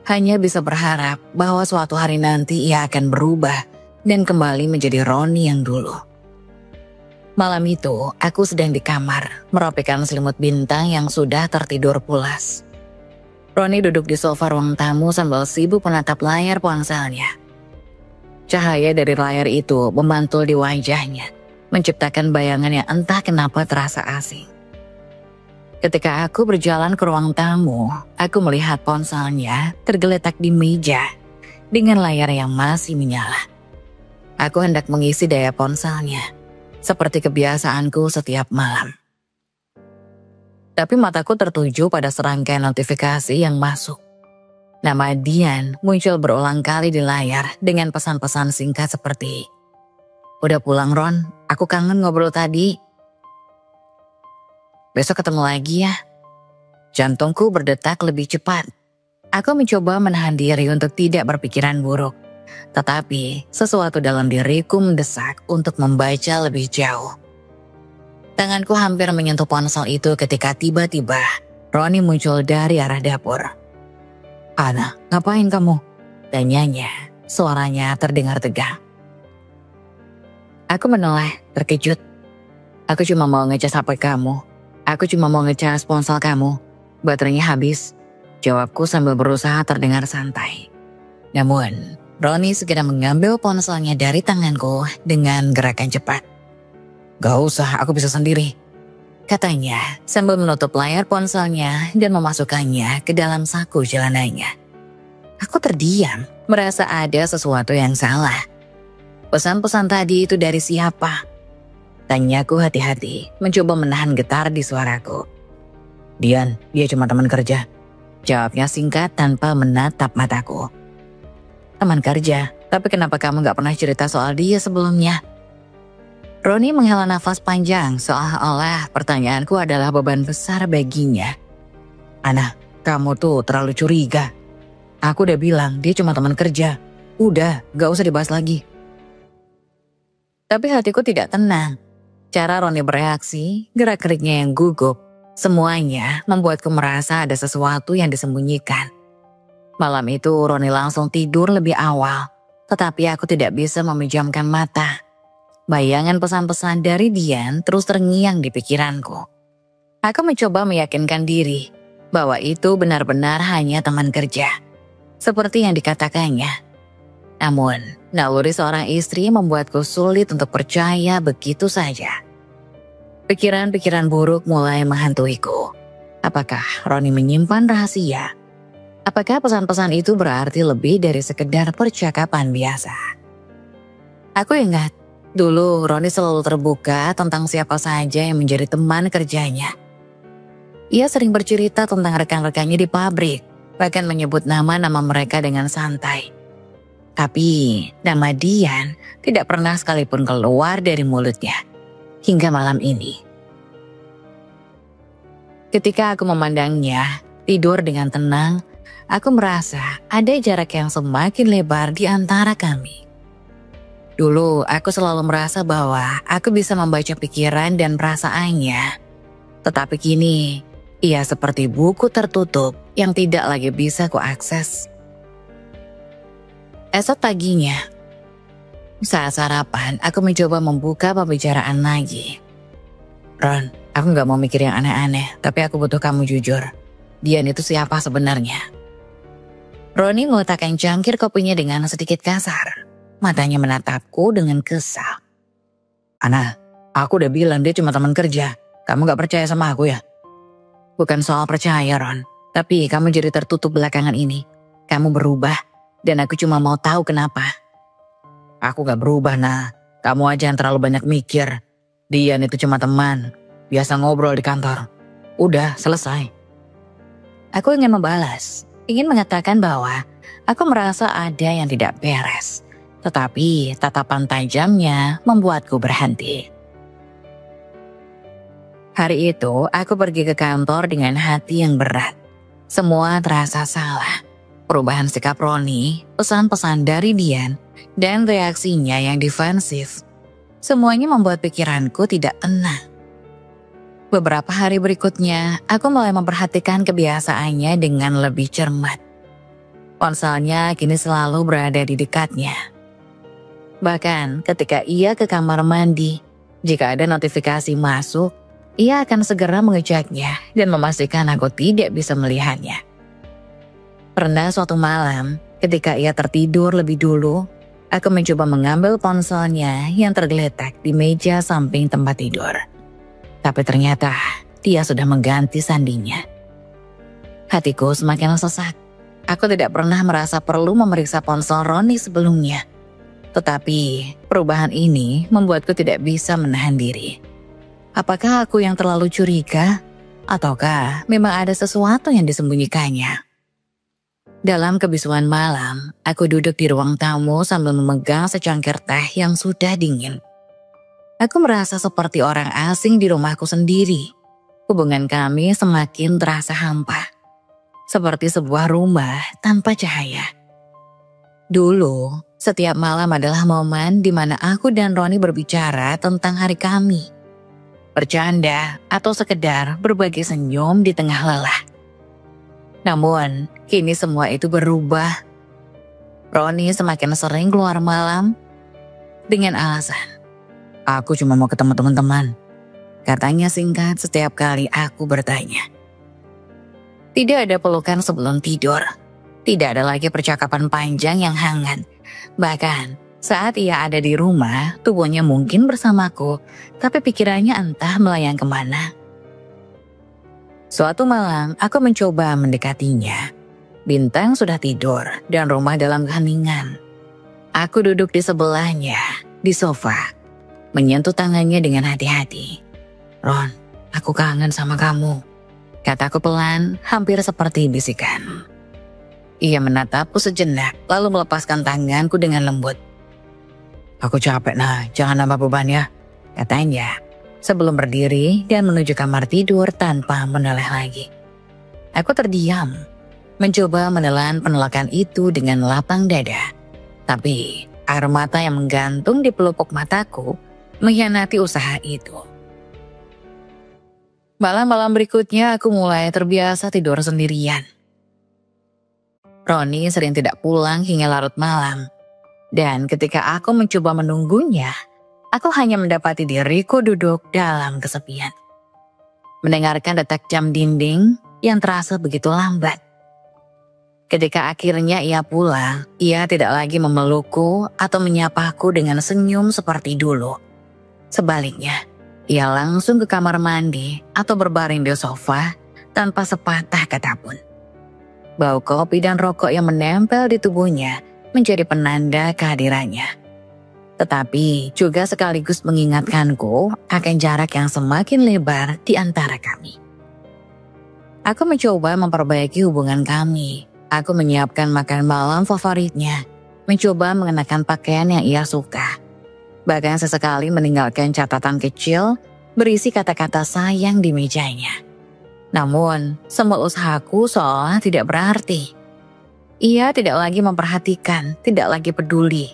Hanya bisa berharap bahwa suatu hari nanti ia akan berubah dan kembali menjadi Roni yang dulu. Malam itu, aku sedang di kamar, merapikan selimut bintang yang sudah tertidur pulas. Roni duduk di sofa ruang tamu sambil sibuk menatap layar ponselnya. Cahaya dari layar itu memantul di wajahnya, menciptakan bayangan yang entah kenapa terasa asing. Ketika aku berjalan ke ruang tamu, aku melihat ponselnya tergeletak di meja dengan layar yang masih menyala. Aku hendak mengisi daya ponselnya, seperti kebiasaanku setiap malam. Tapi mataku tertuju pada serangkaian notifikasi yang masuk. Nama Dian muncul berulang kali di layar dengan pesan-pesan singkat seperti, "Udah pulang Ron, aku kangen ngobrol tadi. Besok ketemu lagi ya." Jantungku berdetak lebih cepat. Aku mencoba menahan diri untuk tidak berpikiran buruk. Tetapi sesuatu dalam diriku mendesak untuk membaca lebih jauh. Tanganku hampir menyentuh ponsel itu ketika tiba-tiba Roni muncul dari arah dapur. "Ana, ngapain kamu?" tanyanya, suaranya terdengar tegang. Aku menoleh, terkejut. "Aku cuma mau ngecas HP kamu. Aku cuma mau ngecas ponsel kamu. Baterainya habis," jawabku sambil berusaha terdengar santai. Namun, Roni segera mengambil ponselnya dari tanganku dengan gerakan cepat. "Gak usah, aku bisa sendiri," katanya sambil menutup layar ponselnya dan memasukkannya ke dalam saku celananya. Aku terdiam, merasa ada sesuatu yang salah. Pesan-pesan tadi itu dari siapa? Tanyaku hati-hati, mencoba menahan getar di suaraku. "Dian, dia cuma teman kerja," jawabnya singkat tanpa menatap mataku. "Teman kerja, tapi kenapa kamu gak pernah cerita soal dia sebelumnya?" Roni menghela nafas panjang seolah-olah pertanyaanku adalah beban besar baginya. "Ana, kamu tuh terlalu curiga. Aku udah bilang dia cuma teman kerja. Udah, gak usah dibahas lagi." Tapi hatiku tidak tenang. Cara Roni bereaksi, gerak-geriknya yang gugup, semuanya membuatku merasa ada sesuatu yang disembunyikan. Malam itu Roni langsung tidur lebih awal, tetapi aku tidak bisa memejamkan mata. Bayangan pesan-pesan dari Dian terus terngiang di pikiranku. Aku mencoba meyakinkan diri bahwa itu benar-benar hanya teman kerja, seperti yang dikatakannya. Namun, naluri seorang istri membuatku sulit untuk percaya begitu saja. Pikiran-pikiran buruk mulai menghantuiku. Apakah Roni menyimpan rahasia? Apakah pesan-pesan itu berarti lebih dari sekedar percakapan biasa? Aku ingat, dulu Roni selalu terbuka tentang siapa saja yang menjadi teman kerjanya. Ia sering bercerita tentang rekan-rekannya di pabrik, bahkan menyebut nama-nama mereka dengan santai. Tapi nama Dian tidak pernah sekalipun keluar dari mulutnya hingga malam ini. Ketika aku memandangnya tidur dengan tenang, aku merasa ada jarak yang semakin lebar di antara kami. Dulu aku selalu merasa bahwa aku bisa membaca pikiran dan perasaannya. Tetapi kini, ia seperti buku tertutup yang tidak lagi bisa kuakses. Esok paginya, saat sarapan, aku mencoba membuka pembicaraan lagi. Ron, aku gak mau mikir yang aneh-aneh, tapi aku butuh kamu jujur. Dian itu siapa sebenarnya? Roni meletakkan cangkir kopinya dengan sedikit kasar. Matanya menatapku dengan kesal. Ana, aku udah bilang dia cuma teman kerja. Kamu gak percaya sama aku ya? Bukan soal percaya, Ron. Tapi kamu jadi tertutup belakangan ini. Kamu berubah dan aku cuma mau tahu kenapa. Aku gak berubah, Nah. Kamu aja yang terlalu banyak mikir. Dian itu cuma teman. Biasa ngobrol di kantor. Udah, selesai. Aku ingin membalas. Ingin mengatakan bahwa aku merasa ada yang tidak beres. Tetapi tatapan tajamnya membuatku berhenti. Hari itu aku pergi ke kantor dengan hati yang berat. Semua terasa salah. Perubahan sikap Roni, pesan-pesan dari Dian, dan reaksinya yang defensif. Semuanya membuat pikiranku tidak tenang. Beberapa hari berikutnya, aku mulai memperhatikan kebiasaannya dengan lebih cermat. Ponselnya kini selalu berada di dekatnya. Bahkan ketika ia ke kamar mandi, jika ada notifikasi masuk, ia akan segera mengeceknya dan memastikan aku tidak bisa melihatnya. Pernah suatu malam, ketika ia tertidur lebih dulu, aku mencoba mengambil ponselnya yang tergeletak di meja samping tempat tidur. Tapi ternyata dia sudah mengganti sandinya. Hatiku semakin sesak. Aku tidak pernah merasa perlu memeriksa ponsel Roni sebelumnya. Tetapi perubahan ini membuatku tidak bisa menahan diri. Apakah aku yang terlalu curiga? Ataukah memang ada sesuatu yang disembunyikannya? Dalam kebisuan malam, aku duduk di ruang tamu sambil memegang secangkir teh yang sudah dingin. Aku merasa seperti orang asing di rumahku sendiri. Hubungan kami semakin terasa hampa. Seperti sebuah rumah tanpa cahaya. Dulu, setiap malam adalah momen di mana aku dan Roni berbicara tentang hari kami. Bercanda atau sekedar berbagi senyum di tengah lelah. Namun, kini semua itu berubah. Roni semakin sering keluar malam dengan alasan, aku cuma mau ketemu teman-teman. Katanya singkat setiap kali aku bertanya. Tidak ada pelukan sebelum tidur. Tidak ada lagi percakapan panjang yang hangat. Bahkan saat ia ada di rumah, tubuhnya mungkin bersamaku, tapi pikirannya entah melayang kemana. Suatu malam, aku mencoba mendekatinya. Bintang sudah tidur dan rumah dalam keheningan. Aku duduk di sebelahnya, di sofa, menyentuh tangannya dengan hati-hati. Ron, aku kangen sama kamu, kataku pelan, hampir seperti bisikan. Ia menatapku sejenak, lalu melepaskan tanganku dengan lembut. Aku capek, Nah, jangan nambah beban ya, katanya, sebelum berdiri dan menuju kamar tidur tanpa menoleh lagi. Aku terdiam, mencoba menelan penolakan itu dengan lapang dada. Tapi air mata yang menggantung di pelupuk mataku mengkhianati usaha itu. Malam-malam berikutnya aku mulai terbiasa tidur sendirian. Roni sering tidak pulang hingga larut malam. Dan ketika aku mencoba menunggunya, aku hanya mendapati diriku duduk dalam kesepian. Mendengarkan detak jam dinding yang terasa begitu lambat. Ketika akhirnya ia pulang, ia tidak lagi memelukku atau menyapaku dengan senyum seperti dulu. Sebaliknya, ia langsung ke kamar mandi atau berbaring di sofa tanpa sepatah kata pun. Bau kopi dan rokok yang menempel di tubuhnya menjadi penanda kehadirannya. Tetapi juga sekaligus mengingatkanku akan jarak yang semakin lebar di antara kami. Aku mencoba memperbaiki hubungan kami. Aku menyiapkan makan malam favoritnya. mencoba mengenakan pakaian yang ia suka. Bahkan sesekali meninggalkan catatan kecil berisi kata-kata sayang di mejanya. Namun, semua usahaku seolah tidak berarti. Ia tidak lagi memperhatikan, tidak lagi peduli.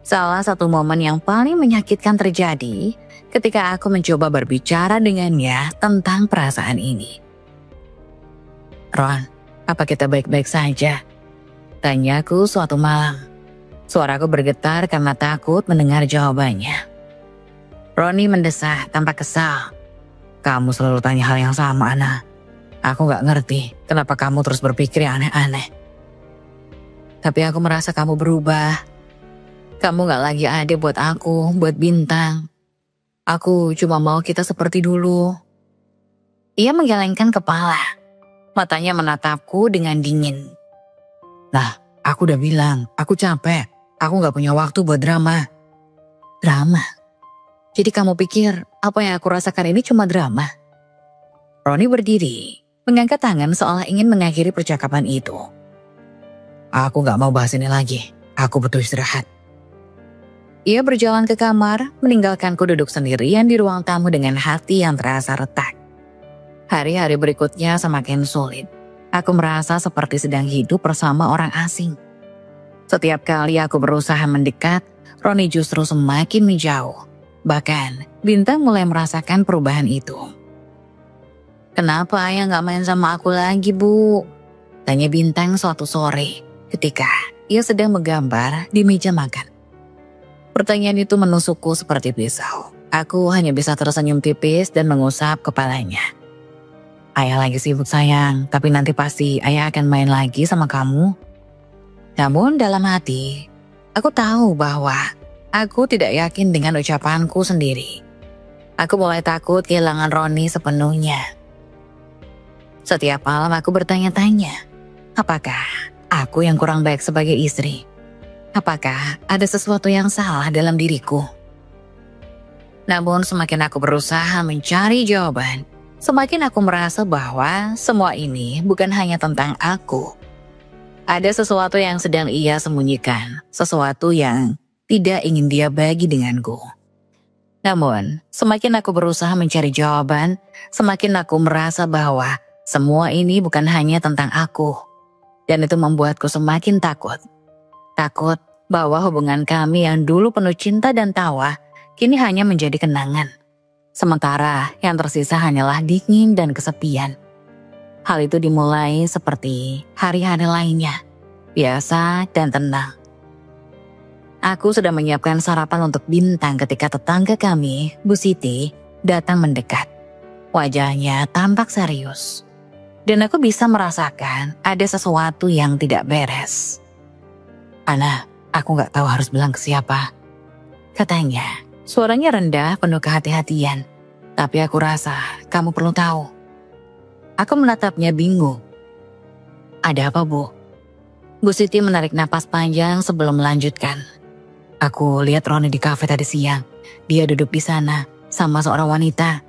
Salah satu momen yang paling menyakitkan terjadi ketika aku mencoba berbicara dengannya tentang perasaan ini. "Ron, apa kita baik-baik saja?" tanyaku suatu malam. Suaraku bergetar karena takut mendengar jawabannya. Roni mendesah tanpa kesal. "Kamu selalu tanya hal yang sama, Ana. Aku gak ngerti kenapa kamu terus berpikir yang aneh-aneh. Tapi aku merasa kamu berubah. Kamu gak lagi ada buat aku, buat Bintang. Aku cuma mau kita seperti dulu." Ia menggelengkan kepala. Matanya menatapku dengan dingin. "Nah, aku udah bilang, aku capek. Aku gak punya waktu buat drama." "Drama? Jadi kamu pikir apa yang aku rasakan ini cuma drama?" Roni berdiri, mengangkat tangan seolah ingin mengakhiri percakapan itu. "Aku gak mau bahas ini lagi. Aku butuh istirahat." Ia berjalan ke kamar, meninggalkanku duduk sendirian di ruang tamu dengan hati yang terasa retak. Hari-hari berikutnya semakin sulit. Aku merasa seperti sedang hidup bersama orang asing. Setiap kali aku berusaha mendekat, Roni justru semakin menjauh. Bahkan, Bintang mulai merasakan perubahan itu. "Kenapa ayah gak main sama aku lagi, Bu?" tanya Bintang suatu sore ketika ia sedang menggambar di meja makan. Pertanyaan itu menusukku seperti pisau. Aku hanya bisa tersenyum tipis dan mengusap kepalanya. "Ayah lagi sibuk sayang, tapi nanti pasti ayah akan main lagi sama kamu." Namun dalam hati, aku tahu bahwa aku tidak yakin dengan ucapanku sendiri. Aku mulai takut kehilangan Roni sepenuhnya. Setiap malam aku bertanya-tanya, apakah aku yang kurang baik sebagai istri? Apakah ada sesuatu yang salah dalam diriku? Namun semakin aku berusaha mencari jawaban, semakin aku merasa bahwa semua ini bukan hanya tentang aku. Ada sesuatu yang sedang ia sembunyikan, sesuatu yang tidak ingin dia bagi denganku. Namun, semakin aku berusaha mencari jawaban, semakin aku merasa bahwa semua ini bukan hanya tentang aku. Dan itu membuatku semakin takut. Takut bahwa hubungan kami yang dulu penuh cinta dan tawa, kini hanya menjadi kenangan. Sementara yang tersisa hanyalah dingin dan kesepian. Hal itu dimulai seperti hari-hari lainnya, biasa dan tenang. Aku sudah menyiapkan sarapan untuk Bintang ketika tetangga kami, Bu Siti, datang mendekat. Wajahnya tampak serius. Dan aku bisa merasakan ada sesuatu yang tidak beres. "Ana, aku gak tahu harus bilang ke siapa," katanya. Suaranya rendah, penuh kehati-hatian. "Tapi aku rasa kamu perlu tahu." Aku menatapnya bingung. "Ada apa, Bu?" Bu Siti menarik napas panjang sebelum melanjutkan. "Aku lihat Roni di kafe tadi siang. Dia duduk di sana sama seorang wanita.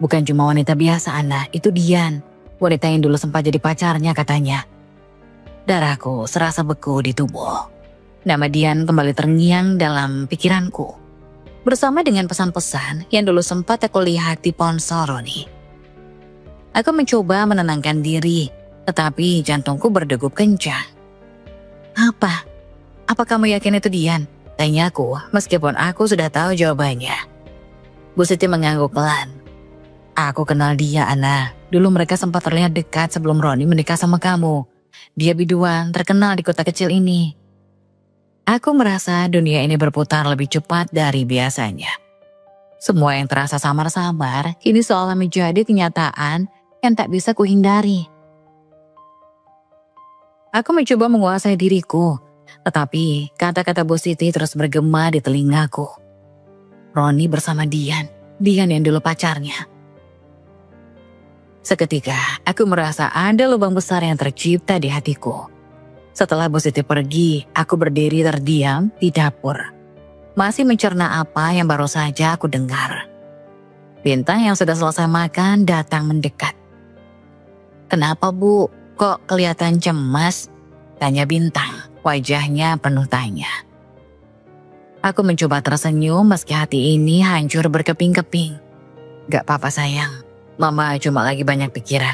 Bukan cuma wanita biasa, Ana, itu Dian. Wanita yang dulu sempat jadi pacarnya katanya." Darahku serasa beku di tubuh. Nama Dian kembali terngiang dalam pikiranku. Bersama dengan pesan-pesan yang dulu sempat aku lihat di ponsel Roni. Aku mencoba menenangkan diri, tetapi jantungku berdegup kencang. Apa? Apa kamu yakin itu Dian?" tanyaku meskipun aku sudah tahu jawabannya. Bu Siti mengangguk pelan. "Aku kenal dia, Ana. Dulu mereka sempat terlihat dekat sebelum Roni menikah sama kamu. Dia biduan terkenal di kota kecil ini." Aku merasa dunia ini berputar lebih cepat dari biasanya. Semua yang terasa samar-samar kini seolah menjadi kenyataan yang tak bisa kuhindari. Aku mencoba menguasai diriku, tetapi kata-kata Bu Siti terus bergema di telingaku. Roni bersama Dian yang dulu pacarnya. Seketika, aku merasa ada lubang besar yang tercipta di hatiku. Setelah Bu Siti pergi, aku berdiri terdiam di dapur. Masih mencerna apa yang baru saja aku dengar. Bintang yang sudah selesai makan datang mendekat. "Kenapa, Bu? Kok kelihatan cemas?" tanya Bintang. Wajahnya penuh tanya. Aku mencoba tersenyum meski hati ini hancur berkeping-keping. Gak apa-apa sayang, Mama cuma lagi banyak pikiran.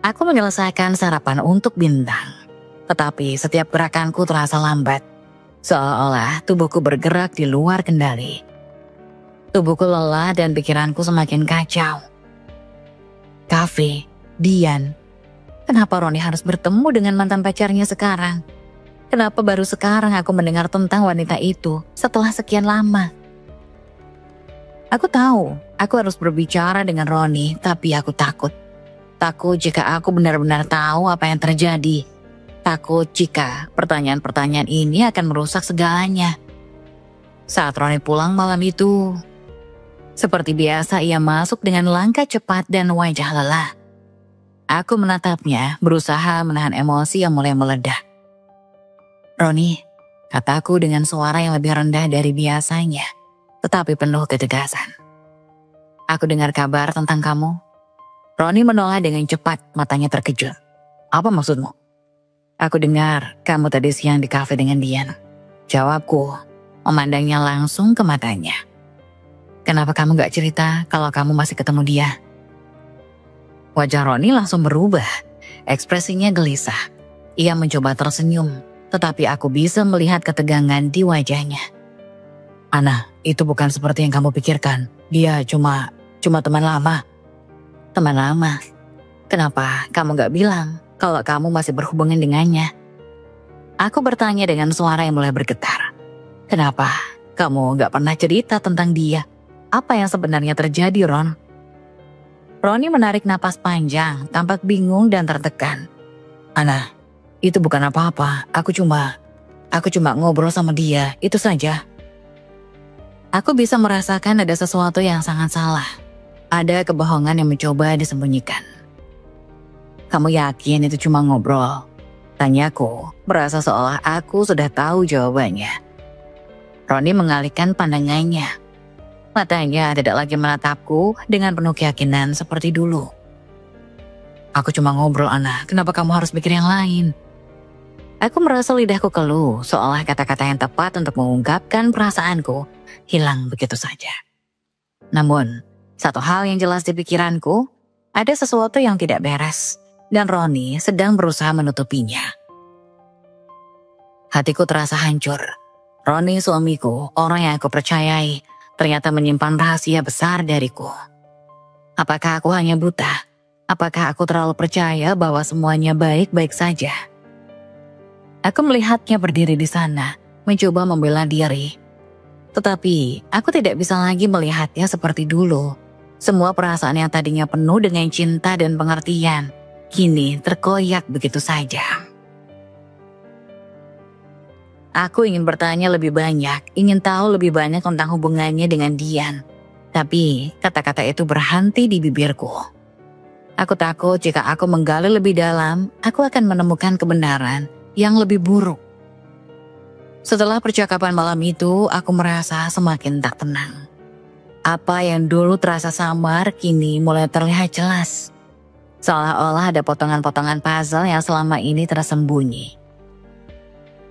Aku menyelesaikan sarapan untuk Bintang. Tetapi setiap gerakanku terasa lambat. Seolah-olah tubuhku bergerak di luar kendali. Tubuhku lelah dan pikiranku semakin kacau. Cafe, Dian. Kenapa Roni harus bertemu dengan mantan pacarnya sekarang? Kenapa baru sekarang aku mendengar tentang wanita itu setelah sekian lama? Aku tahu, aku harus berbicara dengan Roni, tapi aku takut. Takut jika aku benar-benar tahu apa yang terjadi. Takut jika pertanyaan-pertanyaan ini akan merusak segalanya. Saat Roni pulang malam itu, seperti biasa ia masuk dengan langkah cepat dan wajah lelah. Aku menatapnya, berusaha menahan emosi yang mulai meledak. Roni, kataku dengan suara yang lebih rendah dari biasanya, tetapi penuh ketegasan. Aku dengar kabar tentang kamu. Roni menoleh dengan cepat, matanya terkejut. Apa maksudmu? Aku dengar kamu tadi siang di kafe dengan Dian. Jawabku, memandangnya langsung ke matanya. Kenapa kamu gak cerita kalau kamu masih ketemu dia? Wajah Roni langsung berubah, ekspresinya gelisah. Ia mencoba tersenyum, tetapi aku bisa melihat ketegangan di wajahnya. Ana, itu bukan seperti yang kamu pikirkan. Dia cuma teman lama. Teman lama? Kenapa kamu gak bilang kalau kamu masih berhubungan dengannya? Aku bertanya dengan suara yang mulai bergetar. Kenapa kamu gak pernah cerita tentang dia? Apa yang sebenarnya terjadi, Ron? Roni menarik napas panjang, tampak bingung dan tertekan. Ana, itu bukan apa-apa. Aku cuma ngobrol sama dia, itu saja. Aku bisa merasakan ada sesuatu yang sangat salah. Ada kebohongan yang mencoba disembunyikan. Kamu yakin itu cuma ngobrol? Tanyaku, merasa seolah aku sudah tahu jawabannya. Roni mengalihkan pandangannya. Matanya tidak lagi menatapku dengan penuh keyakinan seperti dulu. Aku cuma ngobrol, Ana. Kenapa kamu harus mikir yang lain? Aku merasa lidahku keluh, seolah kata-kata yang tepat untuk mengungkapkan perasaanku hilang begitu saja. Namun, satu hal yang jelas di pikiranku, ada sesuatu yang tidak beres, dan Roni sedang berusaha menutupinya. Hatiku terasa hancur. Roni, suamiku, orang yang aku percayai, ternyata menyimpan rahasia besar dariku. Apakah aku hanya buta? Apakah aku terlalu percaya bahwa semuanya baik-baik saja? Aku melihatnya berdiri di sana, mencoba membela diri. Tetapi aku tidak bisa lagi melihatnya seperti dulu. Semua perasaan yang tadinya penuh dengan cinta dan pengertian, kini terkoyak begitu saja. Aku ingin bertanya lebih banyak, ingin tahu lebih banyak tentang hubungannya dengan Dian. Tapi kata-kata itu berhenti di bibirku. Aku takut jika aku menggali lebih dalam, aku akan menemukan kebenaran yang lebih buruk. Setelah percakapan malam itu, aku merasa semakin tak tenang. Apa yang dulu terasa samar, kini mulai terlihat jelas. Seolah-olah ada potongan-potongan puzzle yang selama ini tersembunyi.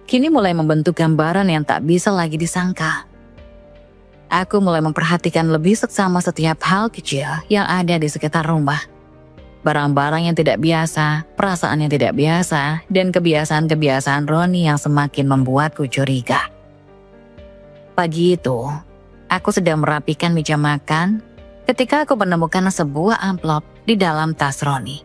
Kini mulai membentuk gambaran yang tak bisa lagi disangka. Aku mulai memperhatikan lebih seksama setiap hal kecil yang ada di sekitar rumah. Barang-barang yang tidak biasa, perasaan yang tidak biasa, dan kebiasaan-kebiasaan Roni yang semakin membuatku curiga. Pagi itu, aku sedang merapikan meja makan ketika aku menemukan sebuah amplop di dalam tas Roni.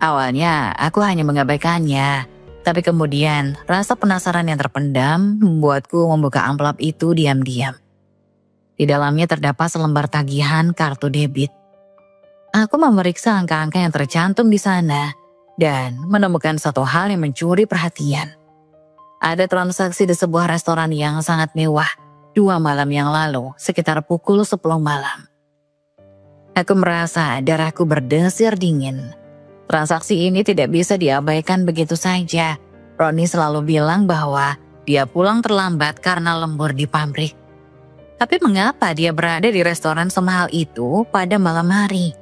Awalnya, aku hanya mengabaikannya, tapi kemudian rasa penasaran yang terpendam membuatku membuka amplop itu diam-diam. Di dalamnya terdapat selembar tagihan kartu debit. Aku memeriksa angka-angka yang tercantum di sana dan menemukan satu hal yang mencuri perhatian. Ada transaksi di sebuah restoran yang sangat mewah 2 malam yang lalu sekitar pukul 10 malam. Aku merasa darahku berdesir dingin. Transaksi ini tidak bisa diabaikan begitu saja. Roni selalu bilang bahwa dia pulang terlambat karena lembur di pabrik. Tapi mengapa dia berada di restoran semahal itu pada malam hari?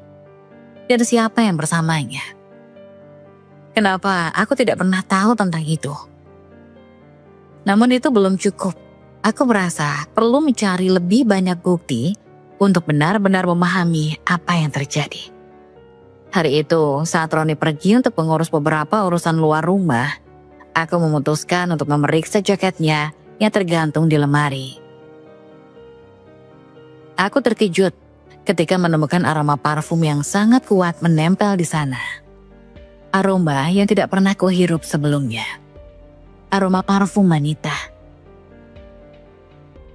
Dan siapa yang bersamanya? Kenapa aku tidak pernah tahu tentang itu? Namun itu belum cukup. Aku merasa perlu mencari lebih banyak bukti untuk benar-benar memahami apa yang terjadi. Hari itu, saat Roni pergi untuk mengurus beberapa urusan luar rumah, aku memutuskan untuk memeriksa jaketnya yang tergantung di lemari. Aku terkejut ketika menemukan aroma parfum yang sangat kuat menempel di sana. Aroma yang tidak pernah kuhirup sebelumnya. Aroma parfum wanita.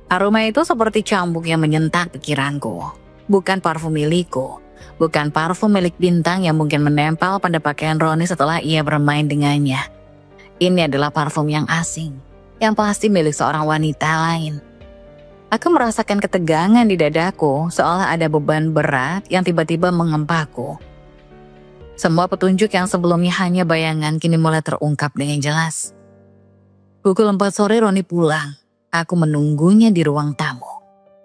Aroma itu seperti cambuk yang menyentak pikiranku. Bukan parfum milikku. Bukan parfum milik bintang yang mungkin menempel pada pakaian Roni setelah ia bermain dengannya. Ini adalah parfum yang asing, yang pasti milik seorang wanita lain. Aku merasakan ketegangan di dadaku seolah ada beban berat yang tiba-tiba mengempakku. Semua petunjuk yang sebelumnya hanya bayangan kini mulai terungkap dengan jelas. Pukul 4 sore Roni pulang. Aku menunggunya di ruang tamu.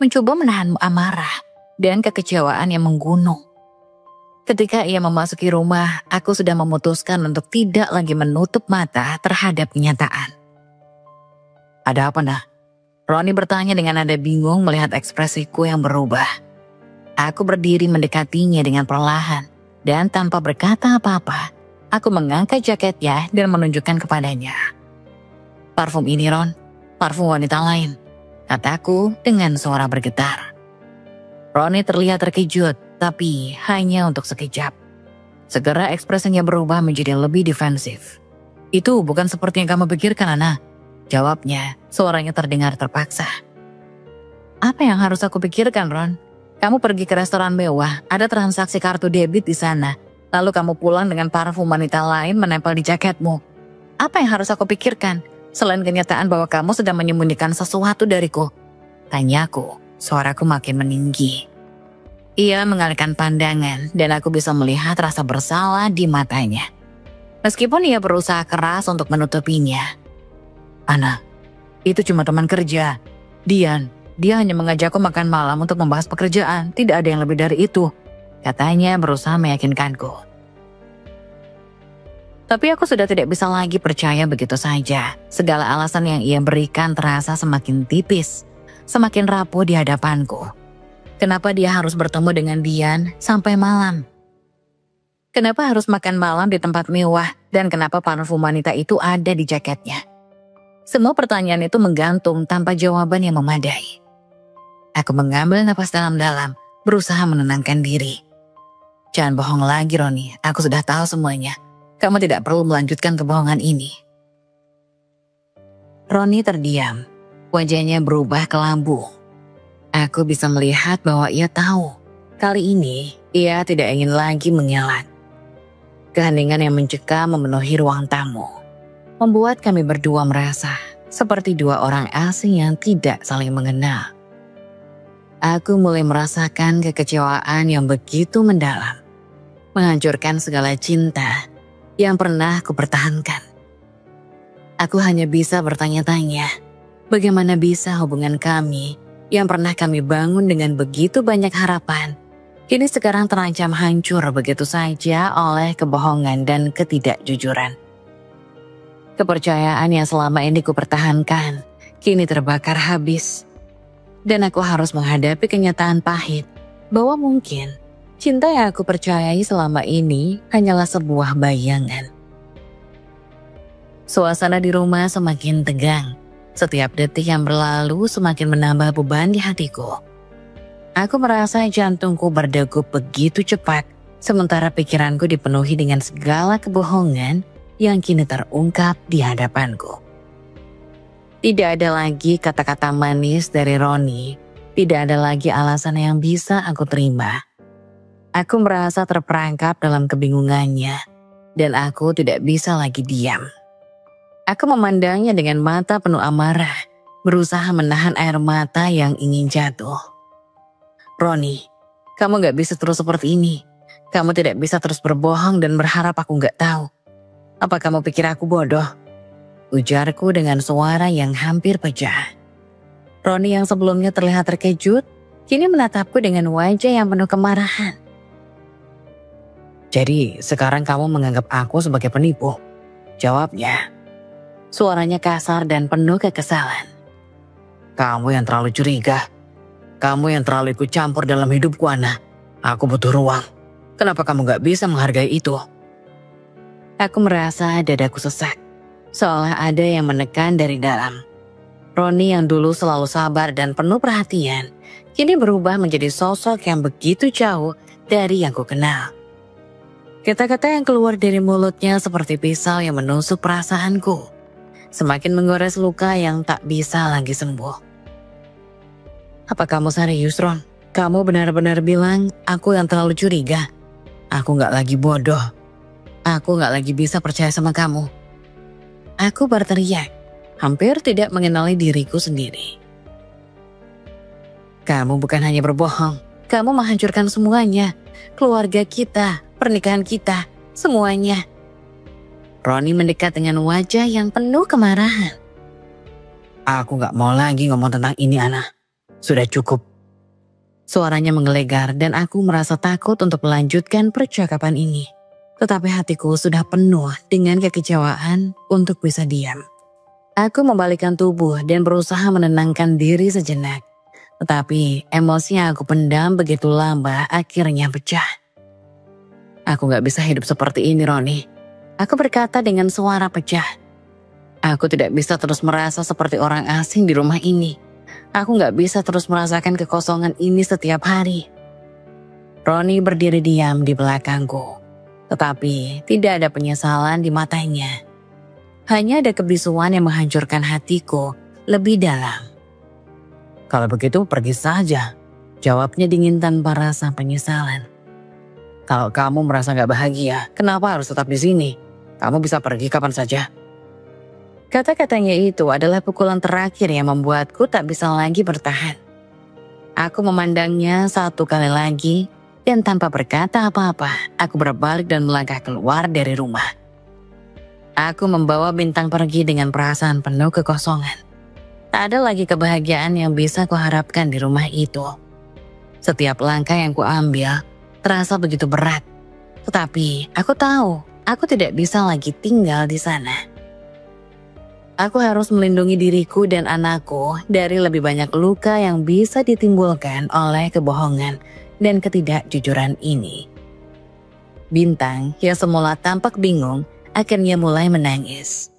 Mencoba menahan amarah dan kekecewaan yang menggunung. Ketika ia memasuki rumah, aku sudah memutuskan untuk tidak lagi menutup mata terhadap kenyataan. Ada apa, Nah? Roni bertanya dengan nada bingung melihat ekspresiku yang berubah. Aku berdiri mendekatinya dengan perlahan. Dan tanpa berkata apa-apa, aku mengangkat jaketnya dan menunjukkan kepadanya. Parfum ini, Ron, parfum wanita lain, kataku dengan suara bergetar. Roni terlihat terkejut, tapi hanya untuk sekejap. Segera ekspresinya berubah menjadi lebih defensif. Itu bukan seperti yang kamu pikirkan, Ana. Jawabnya, suaranya terdengar terpaksa. Apa yang harus aku pikirkan, Ron? Kamu pergi ke restoran mewah, ada transaksi kartu debit di sana. Lalu kamu pulang dengan parfum wanita lain menempel di jaketmu. Apa yang harus aku pikirkan? Selain kenyataan bahwa kamu sedang menyembunyikan sesuatu dariku. Tanyaku, suaraku makin meninggi. Ia mengalihkan pandangan dan aku bisa melihat rasa bersalah di matanya. Meskipun ia berusaha keras untuk menutupinya. Ana, itu cuma teman kerja. Dia hanya mengajakku makan malam untuk membahas pekerjaan. Tidak ada yang lebih dari itu. Katanya berusaha meyakinkanku. Tapi aku sudah tidak bisa lagi percaya begitu saja. Segala alasan yang ia berikan terasa semakin tipis. Semakin rapuh di hadapanku. Kenapa dia harus bertemu dengan Dian sampai malam? Kenapa harus makan malam di tempat mewah? Dan kenapa parfum wanita itu ada di jaketnya? Semua pertanyaan itu menggantung tanpa jawaban yang memadai. Aku mengambil napas dalam-dalam, berusaha menenangkan diri. Jangan bohong lagi, Roni. Aku sudah tahu semuanya. Kamu tidak perlu melanjutkan kebohongan ini. Roni terdiam. Wajahnya berubah ke lambu. Aku bisa melihat bahwa ia tahu. Kali ini, ia tidak ingin lagi mengelak. Keheningan yang mencekam memenuhi ruang tamu. Membuat kami berdua merasa seperti dua orang asing yang tidak saling mengenal. Aku mulai merasakan kekecewaan yang begitu mendalam. Menghancurkan segala cinta yang pernah kupertahankan. Aku hanya bisa bertanya-tanya, bagaimana bisa hubungan kami yang pernah kami bangun dengan begitu banyak harapan, kini sekarang terancam hancur begitu saja oleh kebohongan dan ketidakjujuran. Kepercayaan yang selama ini kupertahankan, kini terbakar habis. Dan aku harus menghadapi kenyataan pahit bahwa mungkin cinta yang aku percayai selama ini hanyalah sebuah bayangan. Suasana di rumah semakin tegang. Setiap detik yang berlalu semakin menambah beban di hatiku. Aku merasa jantungku berdegup begitu cepat, sementara pikiranku dipenuhi dengan segala kebohongan yang kini terungkap di hadapanku. Tidak ada lagi kata-kata manis dari Roni. Tidak ada lagi alasan yang bisa aku terima. Aku merasa terperangkap dalam kebingungannya. Dan aku tidak bisa lagi diam. Aku memandangnya dengan mata penuh amarah. Berusaha menahan air mata yang ingin jatuh. Roni, kamu gak bisa terus seperti ini. Kamu tidak bisa terus berbohong dan berharap aku gak tahu. Apa kamu pikir aku bodoh? Ujarku dengan suara yang hampir pecah. Roni yang sebelumnya terlihat terkejut, kini menatapku dengan wajah yang penuh kemarahan. Jadi sekarang kamu menganggap aku sebagai penipu? Jawabnya. Suaranya kasar dan penuh kekesalan. Kamu yang terlalu curiga. Kamu yang terlalu ikut campur dalam hidupku, Ana. Aku butuh ruang. Kenapa kamu gak bisa menghargai itu? Aku merasa dadaku sesak, seolah ada yang menekan dari dalam. Roni yang dulu selalu sabar dan penuh perhatian, kini berubah menjadi sosok yang begitu jauh dari yang ku kenal. Kata-kata yang keluar dari mulutnya seperti pisau yang menusuk perasaanku, semakin menggores luka yang tak bisa lagi sembuh. Apa kamu serius, Ron? Kamu benar-benar bilang aku yang terlalu curiga? Aku gak lagi bodoh. Aku gak lagi bisa percaya sama kamu. Aku berteriak, hampir tidak mengenali diriku sendiri. Kamu bukan hanya berbohong, kamu menghancurkan semuanya. Keluarga kita, pernikahan kita, semuanya. Roni mendekat dengan wajah yang penuh kemarahan. Aku gak mau lagi ngomong tentang ini, Ana. Sudah cukup. Suaranya menggelegar dan aku merasa takut untuk melanjutkan percakapan ini. Tetapi hatiku sudah penuh dengan kekecewaan untuk bisa diam. Aku membalikkan tubuh dan berusaha menenangkan diri sejenak. Tetapi emosi yang aku pendam begitu lama akhirnya pecah. Aku gak bisa hidup seperti ini, Roni. Aku berkata dengan suara pecah. Aku tidak bisa terus merasa seperti orang asing di rumah ini. Aku gak bisa terus merasakan kekosongan ini setiap hari. Roni berdiri diam di belakangku. Tetapi tidak ada penyesalan di matanya. Hanya ada kebisuan yang menghancurkan hatiku lebih dalam. Kalau begitu pergi saja. Jawabnya dingin tanpa rasa penyesalan. Kalau kamu merasa gak bahagia, kenapa harus tetap di sini? Kamu bisa pergi kapan saja. Kata-katanya itu adalah pukulan terakhir yang membuatku tak bisa lagi bertahan. Aku memandangnya satu kali lagi dan tanpa berkata apa-apa, aku berbalik dan melangkah keluar dari rumah. Aku membawa Bintang pergi dengan perasaan penuh kekosongan. Tak ada lagi kebahagiaan yang bisa kuharapkan di rumah itu. Setiap langkah yang kuambil terasa begitu berat. Tetapi aku tahu aku tidak bisa lagi tinggal di sana. Aku harus melindungi diriku dan anakku dari lebih banyak luka yang bisa ditimbulkan oleh kebohongan dan ketidakjujuran ini. Bintang yang semula tampak bingung akhirnya mulai menangis.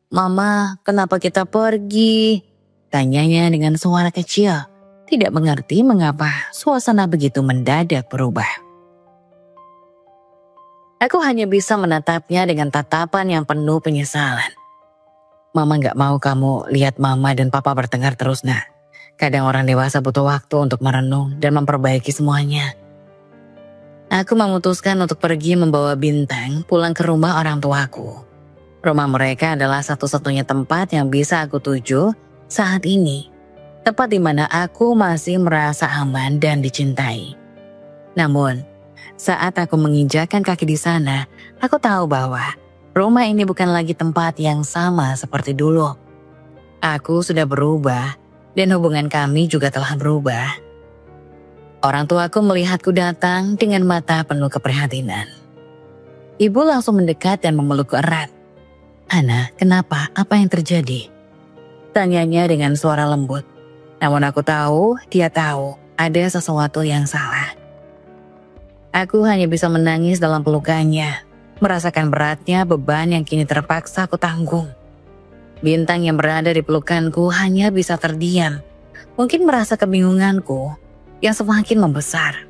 "Mama, kenapa kita pergi?" tanyanya dengan suara kecil, tidak mengerti mengapa suasana begitu mendadak berubah. Aku hanya bisa menatapnya dengan tatapan yang penuh penyesalan. "Mama gak mau kamu lihat mama dan papa bertengkar terus, nak. Kadang orang dewasa butuh waktu untuk merenung dan memperbaiki semuanya." Aku memutuskan untuk pergi membawa Bintang pulang ke rumah orang tuaku. Rumah mereka adalah satu-satunya tempat yang bisa aku tuju saat ini. Tempat di mana aku masih merasa aman dan dicintai. Namun, saat aku menginjakan kaki di sana, aku tahu bahwa rumah ini bukan lagi tempat yang sama seperti dulu. Aku sudah berubah dan hubungan kami juga telah berubah. Orang tuaku melihatku datang dengan mata penuh keprihatinan. Ibu langsung mendekat dan memelukku erat. "Ana, kenapa? Apa yang terjadi?" tanyanya dengan suara lembut. Namun aku tahu, dia tahu ada sesuatu yang salah. Aku hanya bisa menangis dalam pelukannya, merasakan beratnya beban yang kini terpaksa aku tanggung. Bintang yang berada di pelukanku hanya bisa terdiam, mungkin merasa kebingunganku yang semakin membesar.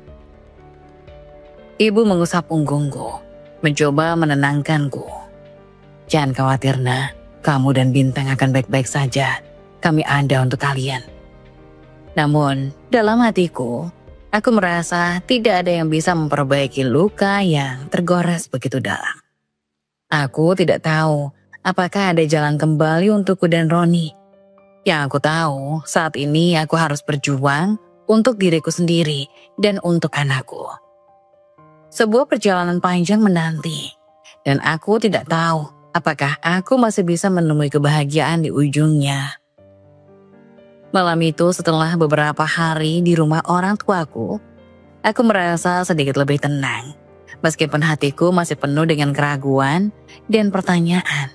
Ibu mengusap punggungku, mencoba menenangkanku. "Jangan khawatir, nak. Kamu dan Bintang akan baik-baik saja. Kami ada untuk kalian." Namun, dalam hatiku, aku merasa tidak ada yang bisa memperbaiki luka yang tergores begitu dalam. Aku tidak tahu apakah ada jalan kembali untukku dan Roni. Yang aku tahu, saat ini aku harus berjuang untuk diriku sendiri dan untuk anakku. Sebuah perjalanan panjang menanti, dan aku tidak tahu apakah aku masih bisa menemui kebahagiaan di ujungnya. Malam itu setelah beberapa hari di rumah orang tuaku, aku merasa sedikit lebih tenang. meskipun hatiku masih penuh dengan keraguan dan pertanyaan.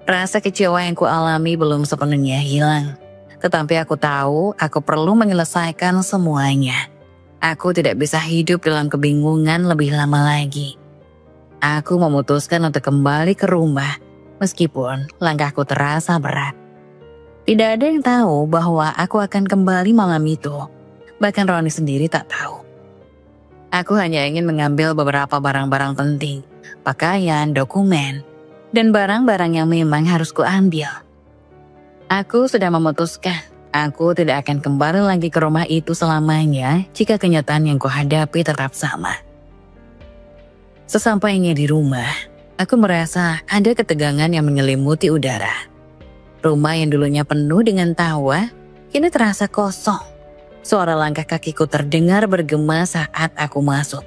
Rasa kecewa yang kualami belum sepenuhnya hilang, tetapi aku tahu aku perlu menyelesaikan semuanya. Aku tidak bisa hidup dalam kebingungan lebih lama lagi. Aku memutuskan untuk kembali ke rumah, meskipun langkahku terasa berat. Tidak ada yang tahu bahwa aku akan kembali malam itu. Bahkan Roni sendiri tak tahu. Aku hanya ingin mengambil beberapa barang-barang penting, pakaian, dokumen, dan barang-barang yang memang harus kuambil. Aku sudah memutuskan, aku tidak akan kembali lagi ke rumah itu selamanya jika kenyataan yang kuhadapi tetap sama. Sesampainya di rumah, aku merasa ada ketegangan yang menyelimuti udara. Rumah yang dulunya penuh dengan tawa, kini terasa kosong. Suara langkah kakiku terdengar bergema saat aku masuk.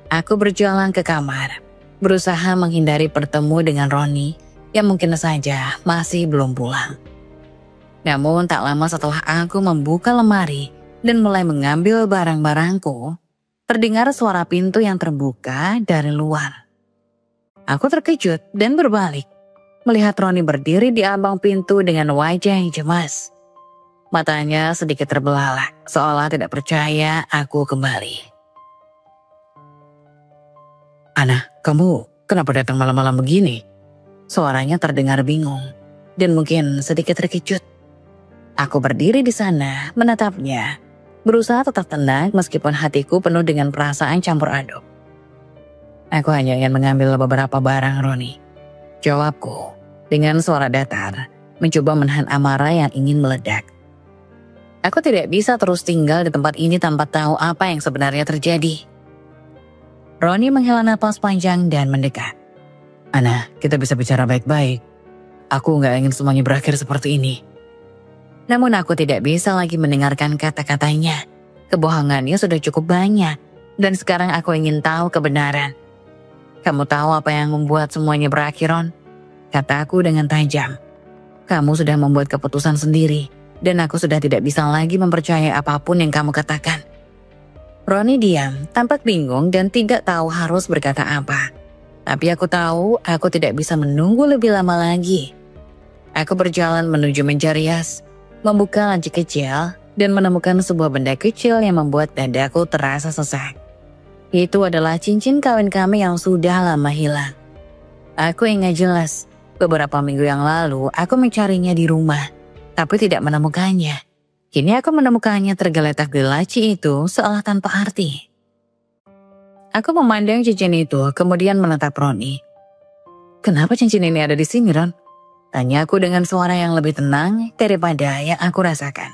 Aku berjalan ke kamar, berusaha menghindari bertemu dengan Roni yang mungkin saja masih belum pulang. Namun tak lama setelah aku membuka lemari dan mulai mengambil barang-barangku, terdengar suara pintu yang terbuka dari luar. Aku terkejut dan berbalik, melihat Roni berdiri di ambang pintu dengan wajah yang cemas. Matanya sedikit terbelalak, seolah tidak percaya aku kembali. Ana, kamu kenapa datang malam-malam begini? Suaranya terdengar bingung dan mungkin sedikit terkejut. Aku berdiri di sana menatapnya, berusaha tetap tenang meskipun hatiku penuh dengan perasaan campur aduk. Aku hanya ingin mengambil beberapa barang, Roni. Jawabku dengan suara datar, mencoba menahan amarah yang ingin meledak. Aku tidak bisa terus tinggal di tempat ini tanpa tahu apa yang sebenarnya terjadi. Roni menghela napas panjang dan mendekat. Ana, kita bisa bicara baik-baik. Aku nggak ingin semuanya berakhir seperti ini. Namun aku tidak bisa lagi mendengarkan kata-katanya. Kebohongannya sudah cukup banyak, dan sekarang aku ingin tahu kebenaran. Kamu tahu apa yang membuat semuanya berakhir, Ron? Kataku dengan tajam. Kamu sudah membuat keputusan sendiri, dan aku sudah tidak bisa lagi mempercayai apapun yang kamu katakan. Roni diam, tampak bingung dan tidak tahu harus berkata apa. Tapi aku tahu aku tidak bisa menunggu lebih lama lagi. Aku berjalan menuju meja rias, membuka laci kecil, dan menemukan sebuah benda kecil yang membuat dadaku terasa sesak. Itu adalah cincin kawin kami yang sudah lama hilang. Aku ingat jelas, beberapa minggu yang lalu aku mencarinya di rumah, tapi tidak menemukannya. Kini aku menemukannya tergeletak di laci itu seolah tanpa arti. Aku memandang cincin itu, kemudian menatap Roni. Kenapa cincin ini ada di sini, Ron? Tanyaku dengan suara yang lebih tenang daripada yang aku rasakan.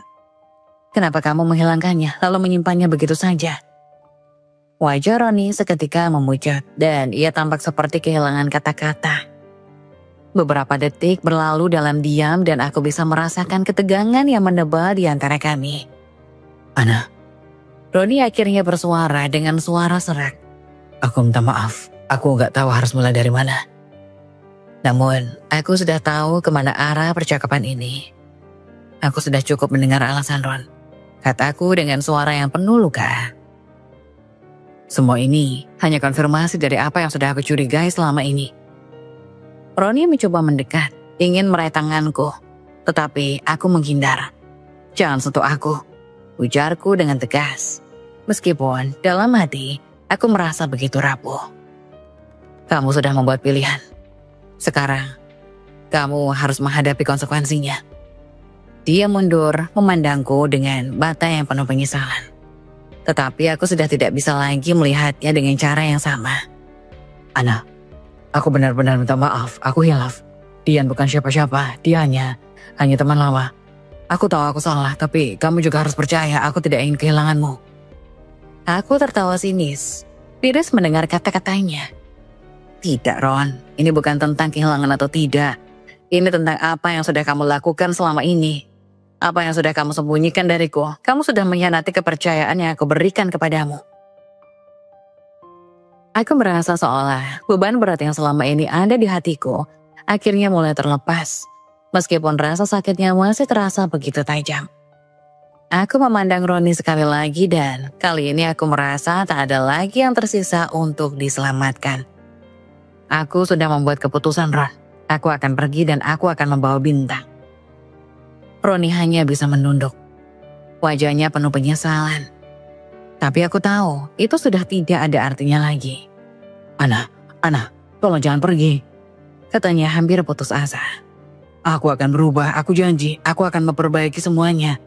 Kenapa kamu menghilangkannya lalu menyimpannya begitu saja? Wajah Roni seketika memucat dan ia tampak seperti kehilangan kata-kata. Beberapa detik berlalu dalam diam dan aku bisa merasakan ketegangan yang menebal di antara kami. Ana. Roni akhirnya bersuara dengan suara serak. Aku minta maaf, aku nggak tahu harus mulai dari mana. Namun, aku sudah tahu kemana arah percakapan ini. Aku sudah cukup mendengar alasan Ron, kataku dengan suara yang penuh luka. Semua ini hanya konfirmasi dari apa yang sudah aku curigai selama ini. Roni mencoba mendekat, ingin meraih tanganku, tetapi aku menghindar. Jangan sentuh aku, ujarku dengan tegas. Meskipun dalam hati, aku merasa begitu rapuh. Kamu sudah membuat pilihan. Sekarang, kamu harus menghadapi konsekuensinya. Dia mundur memandangku dengan mata yang penuh penyesalan. Tetapi aku sudah tidak bisa lagi melihatnya dengan cara yang sama. Ana, aku benar-benar minta maaf, aku hilaf. Dian bukan siapa-siapa, dia hanya teman lama. Aku tahu aku salah, tapi kamu juga harus percaya aku tidak ingin kehilanganmu. Aku tertawa sinis. Piris mendengar kata-katanya. Tidak, Ron. Ini bukan tentang kehilangan atau tidak. Ini tentang apa yang sudah kamu lakukan selama ini. Apa yang sudah kamu sembunyikan dariku. Kamu sudah mengkhianati kepercayaan yang aku berikan kepadamu. Aku merasa seolah beban berat yang selama ini ada di hatiku akhirnya mulai terlepas. Meskipun rasa sakitnya masih terasa begitu tajam. Aku memandang Roni sekali lagi dan kali ini aku merasa tak ada lagi yang tersisa untuk diselamatkan. Aku sudah membuat keputusan, Ron. Aku akan pergi dan aku akan membawa Bintang. Roni hanya bisa menunduk. Wajahnya penuh penyesalan. Tapi aku tahu itu sudah tidak ada artinya lagi. Ana, tolong jangan pergi. Katanya hampir putus asa. Aku akan berubah, aku janji, aku akan memperbaiki semuanya.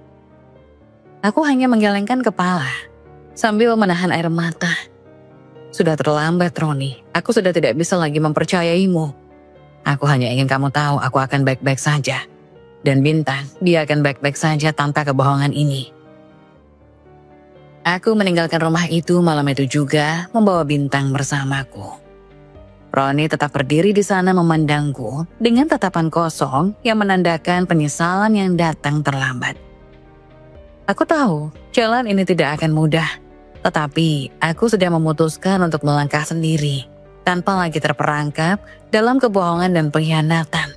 Aku hanya menggelengkan kepala sambil menahan air mata. Sudah terlambat, Roni. Aku sudah tidak bisa lagi mempercayaimu. Aku hanya ingin kamu tahu aku akan baik-baik saja. Dan Bintang, dia akan baik-baik saja tanpa kebohongan ini. Aku meninggalkan rumah itu malam itu juga membawa Bintang bersamaku. Roni tetap berdiri di sana memandangku dengan tatapan kosong yang menandakan penyesalan yang datang terlambat. Aku tahu jalan ini tidak akan mudah, tetapi aku sudah memutuskan untuk melangkah sendiri tanpa lagi terperangkap dalam kebohongan dan pengkhianatan.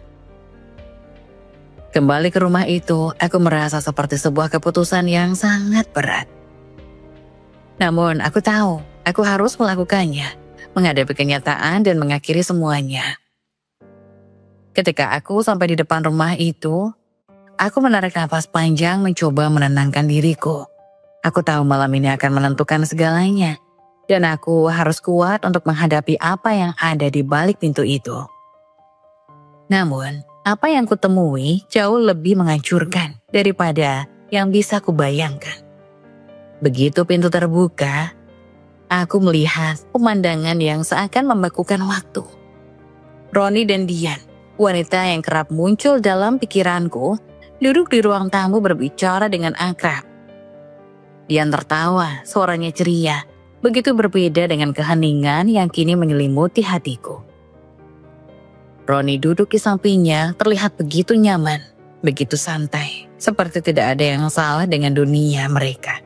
Kembali ke rumah itu, aku merasa seperti sebuah keputusan yang sangat berat. Namun aku tahu aku harus melakukannya, menghadapi kenyataan dan mengakhiri semuanya. Ketika aku sampai di depan rumah itu, aku menarik napas panjang mencoba menenangkan diriku. Aku tahu malam ini akan menentukan segalanya, dan aku harus kuat untuk menghadapi apa yang ada di balik pintu itu. Namun, apa yang kutemui jauh lebih menghancurkan daripada yang bisa kubayangkan. Begitu pintu terbuka, aku melihat pemandangan yang seakan membekukan waktu. Roni dan Dian, wanita yang kerap muncul dalam pikiranku, duduk di ruang tamu berbicara dengan akrab. Dian tertawa, suaranya ceria, begitu berbeda dengan keheningan yang kini menyelimuti hatiku. Roni duduk di sampingnya terlihat begitu nyaman, begitu santai, seperti tidak ada yang salah dengan dunia mereka.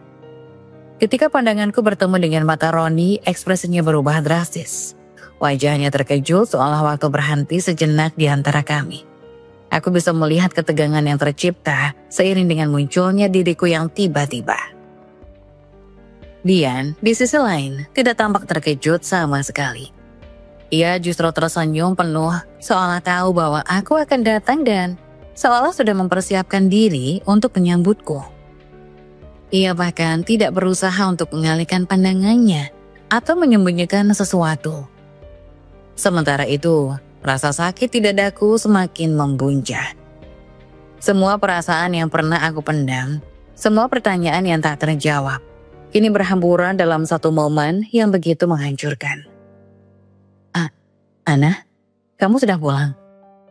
Ketika pandanganku bertemu dengan mata Roni, ekspresinya berubah drastis. Wajahnya terkejut seolah waktu berhenti sejenak di antara kami. Aku bisa melihat ketegangan yang tercipta seiring dengan munculnya diriku yang tiba-tiba. Dian, di sisi lain, tidak tampak terkejut sama sekali. Ia justru tersenyum penuh seolah tahu bahwa aku akan datang dan seolah sudah mempersiapkan diri untuk menyambutku. Ia bahkan tidak berusaha untuk mengalihkan pandangannya atau menyembunyikan sesuatu. Sementara itu, rasa sakit di dadaku semakin membuncah. Semua perasaan yang pernah aku pendam, semua pertanyaan yang tak terjawab, kini berhamburan dalam satu momen yang begitu menghancurkan. Ana, kamu sudah pulang?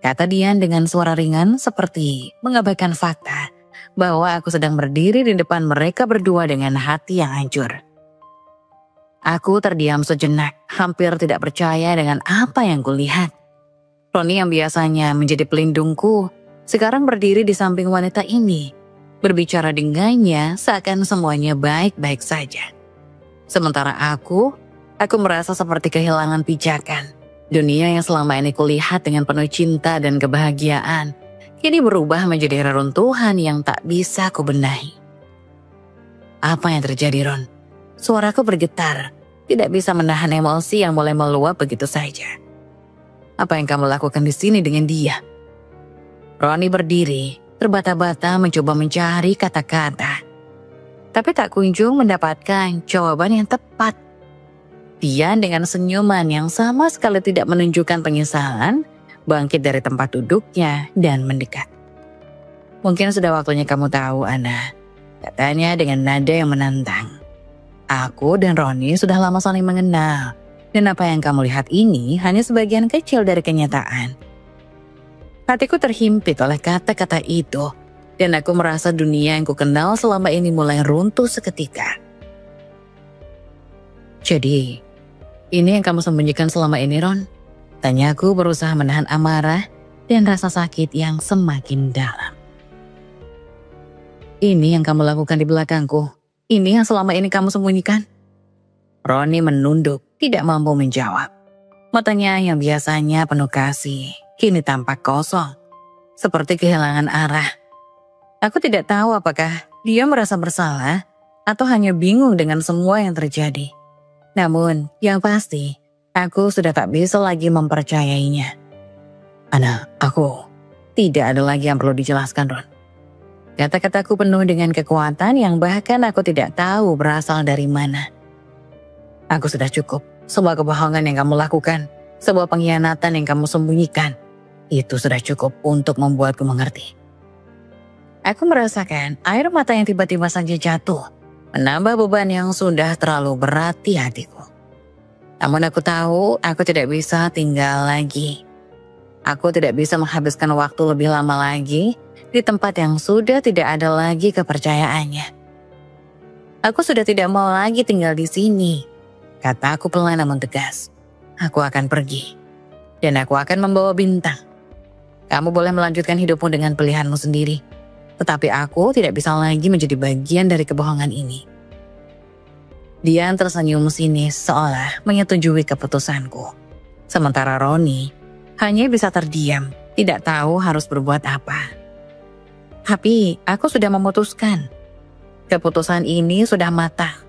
Kata Dian dengan suara ringan seperti mengabaikan fakta bahwa aku sedang berdiri di depan mereka berdua dengan hati yang hancur. Aku terdiam sejenak, hampir tidak percaya dengan apa yang kulihat. Roni yang biasanya menjadi pelindungku, sekarang berdiri di samping wanita ini, berbicara dengannya seakan semuanya baik-baik saja. Sementara aku merasa seperti kehilangan pijakan. Dunia yang selama ini kulihat dengan penuh cinta dan kebahagiaan, kini berubah menjadi reruntuhan yang tak bisa kubenahi. Apa yang terjadi, Ron? Suaraku bergetar, tidak bisa menahan emosi yang mulai meluap begitu saja. Apa yang kamu lakukan di sini dengan dia? Roni berdiri, terbata-bata mencoba mencari kata-kata. Tapi tak kunjung mendapatkan jawaban yang tepat. Dian dengan senyuman yang sama sekali tidak menunjukkan penyesalan, bangkit dari tempat duduknya dan mendekat. Mungkin sudah waktunya kamu tahu, Ana, katanya dengan nada yang menantang. Aku dan Roni sudah lama saling mengenal, dan apa yang kamu lihat ini hanya sebagian kecil dari kenyataan. Hatiku terhimpit oleh kata-kata itu, dan aku merasa dunia yang kukenal selama ini mulai runtuh seketika. Jadi, ini yang kamu sembunyikan selama ini, Ron? Tanyaku berusaha menahan amarah dan rasa sakit yang semakin dalam. Ini yang kamu lakukan di belakangku. Ini yang selama ini kamu sembunyikan. Roni menunduk, tidak mampu menjawab. Matanya yang biasanya penuh kasih, kini tampak kosong, seperti kehilangan arah. Aku tidak tahu apakah dia merasa bersalah atau hanya bingung dengan semua yang terjadi. Namun, yang pasti, aku sudah tak bisa lagi mempercayainya. Ana, tidak ada lagi yang perlu dijelaskan, Ron. Kata-kataku penuh dengan kekuatan yang bahkan aku tidak tahu berasal dari mana. Aku sudah cukup. Semua kebohongan yang kamu lakukan, sebuah pengkhianatan yang kamu sembunyikan, itu sudah cukup untuk membuatku mengerti. Aku merasakan air mata yang tiba-tiba saja jatuh, menambah beban yang sudah terlalu berat di hatiku. Namun aku tahu aku tidak bisa tinggal lagi. Aku tidak bisa menghabiskan waktu lebih lama lagi di tempat yang sudah tidak ada lagi kepercayaannya. Aku sudah tidak mau lagi tinggal di sini, kata aku pelan namun tegas. Aku akan pergi, dan aku akan membawa Bintang. Kamu boleh melanjutkan hidupmu dengan pilihanmu sendiri. Tetapi aku tidak bisa lagi menjadi bagian dari kebohongan ini. Dia tersenyum sinis seolah menyetujui keputusanku. Sementara Roni hanya bisa terdiam, tidak tahu harus berbuat apa. Tapi aku sudah memutuskan. Keputusan ini sudah matang.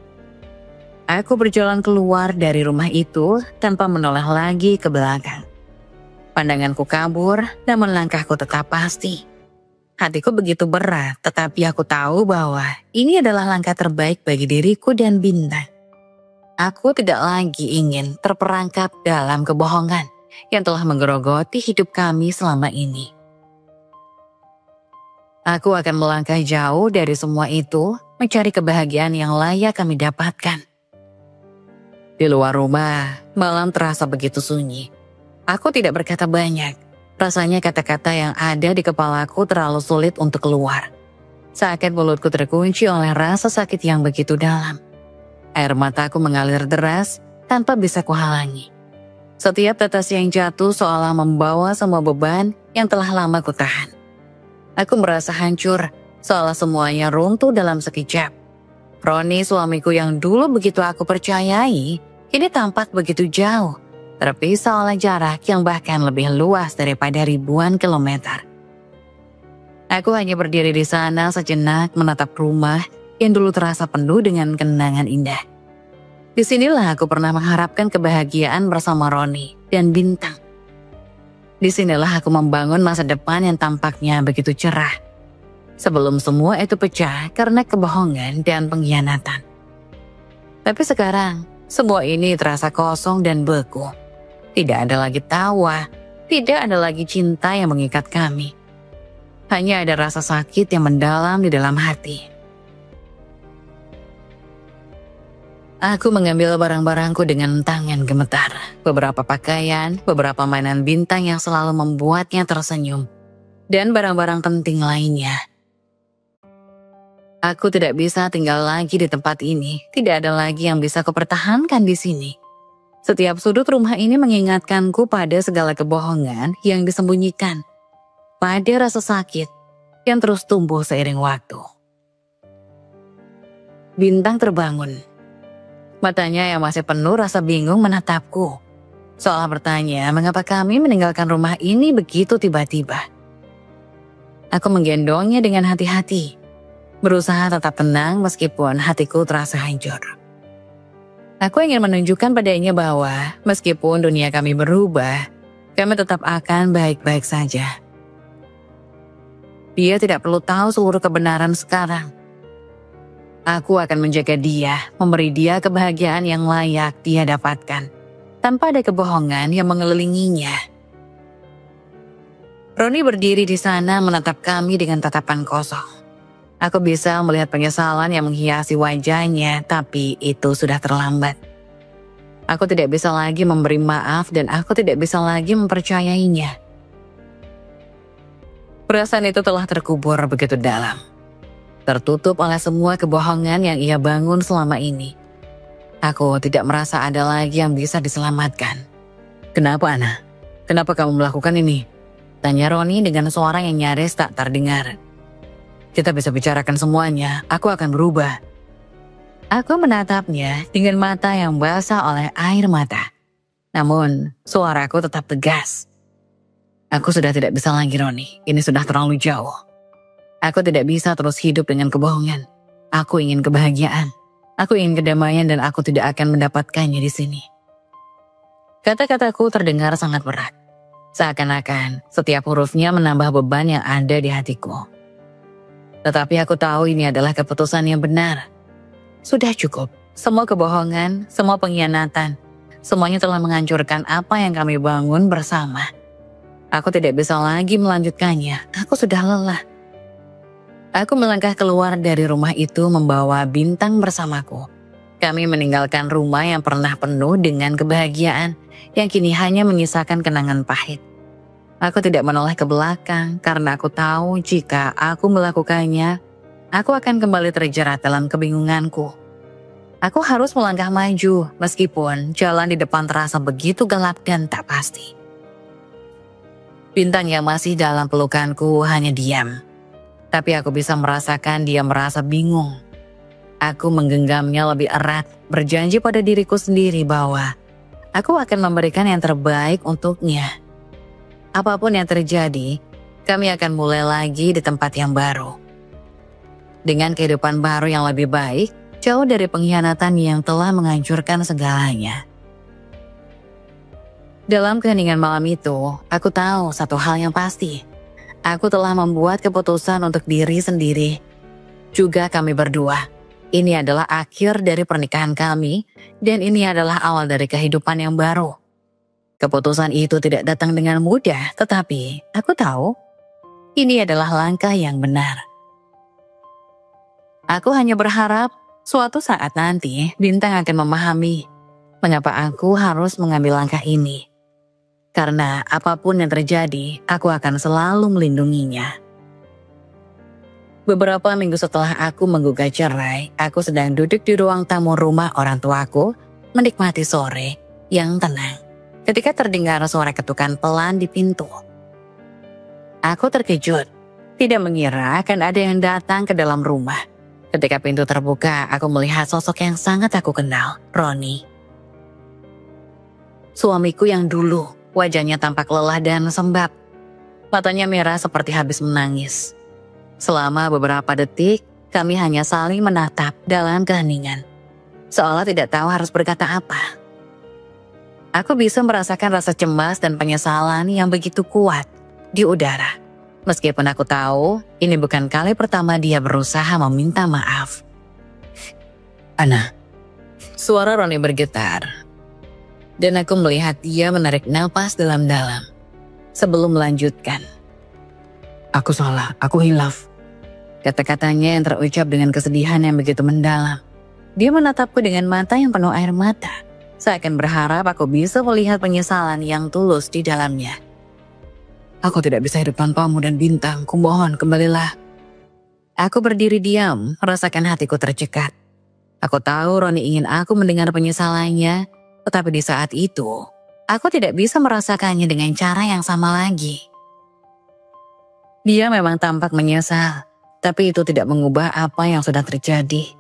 Aku berjalan keluar dari rumah itu tanpa menoleh lagi ke belakang. Pandanganku kabur, namun langkahku tetap pasti. Hatiku begitu berat, tetapi aku tahu bahwa ini adalah langkah terbaik bagi diriku dan Bintang. Aku tidak lagi ingin terperangkap dalam kebohongan yang telah menggerogoti hidup kami selama ini. Aku akan melangkah jauh dari semua itu, mencari kebahagiaan yang layak kami dapatkan. Di luar rumah, malam terasa begitu sunyi. Aku tidak berkata banyak. Rasanya kata-kata yang ada di kepalaku terlalu sulit untuk keluar. Seakan mulutku terkunci oleh rasa sakit yang begitu dalam. Air mataku mengalir deras tanpa bisa kuhalangi. Setiap tetes yang jatuh seolah membawa semua beban yang telah lama kutahan. Aku merasa hancur, seolah semuanya runtuh dalam sekejap. Roni, suamiku yang dulu begitu aku percayai, kini tampak begitu jauh. Terpisah oleh jarak yang bahkan lebih luas daripada ribuan kilometer. Aku hanya berdiri di sana sejenak menatap rumah yang dulu terasa penuh dengan kenangan indah. Disinilah aku pernah mengharapkan kebahagiaan bersama Roni dan Bintang. Disinilah aku membangun masa depan yang tampaknya begitu cerah. Sebelum semua itu pecah karena kebohongan dan pengkhianatan. Tapi sekarang, semua ini terasa kosong dan beku. Tidak ada lagi tawa, tidak ada lagi cinta yang mengikat kami. Hanya ada rasa sakit yang mendalam di dalam hati. Aku mengambil barang-barangku dengan tangan gemetar. Beberapa pakaian, beberapa mainan Bintang yang selalu membuatnya tersenyum. Dan barang-barang penting lainnya. Aku tidak bisa tinggal lagi di tempat ini. Tidak ada lagi yang bisa kupertahankan di sini. Setiap sudut rumah ini mengingatkanku pada segala kebohongan yang disembunyikan. Pada rasa sakit yang terus tumbuh seiring waktu. Bintang terbangun. Matanya yang masih penuh rasa bingung menatapku. Seolah bertanya mengapa kami meninggalkan rumah ini begitu tiba-tiba. Aku menggendongnya dengan hati-hati. Berusaha tetap tenang meskipun hatiku terasa hancur. Aku ingin menunjukkan padanya bahwa meskipun dunia kami berubah, kami tetap akan baik-baik saja. Dia tidak perlu tahu seluruh kebenaran sekarang. Aku akan menjaga dia, memberi dia kebahagiaan yang layak dia dapatkan, tanpa ada kebohongan yang mengelilinginya. Roni berdiri di sana menatap kami dengan tatapan kosong. Aku bisa melihat penyesalan yang menghiasi wajahnya, tapi itu sudah terlambat. Aku tidak bisa lagi memberi maaf dan aku tidak bisa lagi mempercayainya. Perasaan itu telah terkubur begitu dalam. Tertutup oleh semua kebohongan yang ia bangun selama ini. Aku tidak merasa ada lagi yang bisa diselamatkan. Kenapa, Ana? Kenapa kamu melakukan ini? Tanya Roni dengan suara yang nyaris tak terdengar. Kita bisa bicarakan semuanya, aku akan berubah. Aku menatapnya dengan mata yang basah oleh air mata. Namun, suaraku tetap tegas. Aku sudah tidak bisa lagi, Roni. Ini sudah terlalu jauh. Aku tidak bisa terus hidup dengan kebohongan. Aku ingin kebahagiaan. Aku ingin kedamaian dan aku tidak akan mendapatkannya di sini. Kata-kataku terdengar sangat berat. Seakan-akan setiap hurufnya menambah beban yang ada di hatiku. Tetapi aku tahu ini adalah keputusan yang benar. Sudah cukup. Semua kebohongan, semua pengkhianatan, semuanya telah menghancurkan apa yang kami bangun bersama. Aku tidak bisa lagi melanjutkannya. Aku sudah lelah. Aku melangkah keluar dari rumah itu membawa Bintang bersamaku. Kami meninggalkan rumah yang pernah penuh dengan kebahagiaan, yang kini hanya menyisakan kenangan pahit. Aku tidak menoleh ke belakang karena aku tahu jika aku melakukannya, aku akan kembali terjerat dalam kebingunganku. Aku harus melangkah maju meskipun jalan di depan terasa begitu gelap dan tak pasti. Bintang yang masih dalam pelukanku hanya diam. Tapi aku bisa merasakan dia merasa bingung. Aku menggenggamnya lebih erat, berjanji pada diriku sendiri bahwa aku akan memberikan yang terbaik untuknya. Apapun yang terjadi, kami akan mulai lagi di tempat yang baru. Dengan kehidupan baru yang lebih baik, jauh dari pengkhianatan yang telah menghancurkan segalanya. Dalam keheningan malam itu, aku tahu satu hal yang pasti. Aku telah membuat keputusan untuk diri sendiri. Juga kami berdua. Ini adalah akhir dari pernikahan kami, dan ini adalah awal dari kehidupan yang baru. Keputusan itu tidak datang dengan mudah, tetapi aku tahu ini adalah langkah yang benar. Aku hanya berharap suatu saat nanti Bintang akan memahami mengapa aku harus mengambil langkah ini. Karena apapun yang terjadi, aku akan selalu melindunginya. Beberapa minggu setelah aku menggugat cerai, aku sedang duduk di ruang tamu rumah orang tuaku, menikmati sore yang tenang. Ketika terdengar suara ketukan pelan di pintu. Aku terkejut, tidak mengira akan ada yang datang ke dalam rumah. Ketika pintu terbuka, aku melihat sosok yang sangat aku kenal, Roni. Suamiku yang dulu. Wajahnya tampak lelah dan sembab. Matanya merah seperti habis menangis. Selama beberapa detik, kami hanya saling menatap dalam keheningan. Seolah tidak tahu harus berkata apa. Aku bisa merasakan rasa cemas dan penyesalan yang begitu kuat di udara. Meskipun aku tahu ini bukan kali pertama dia berusaha meminta maaf. Ana, suara Roni bergetar. Dan aku melihat dia menarik napas dalam-dalam sebelum melanjutkan. Aku salah, aku hilaf. Kata-katanya yang terucap dengan kesedihan yang begitu mendalam. Dia menatapku dengan mata yang penuh air mata. Seakan berharap aku bisa melihat penyesalan yang tulus di dalamnya. Aku tidak bisa hidup tanpamu dan Bintang, kumohon kembalilah. Aku berdiri diam, merasakan hatiku tercekat. Aku tahu Roni ingin aku mendengar penyesalannya, tetapi di saat itu, aku tidak bisa merasakannya dengan cara yang sama lagi. Dia memang tampak menyesal, tapi itu tidak mengubah apa yang sudah terjadi.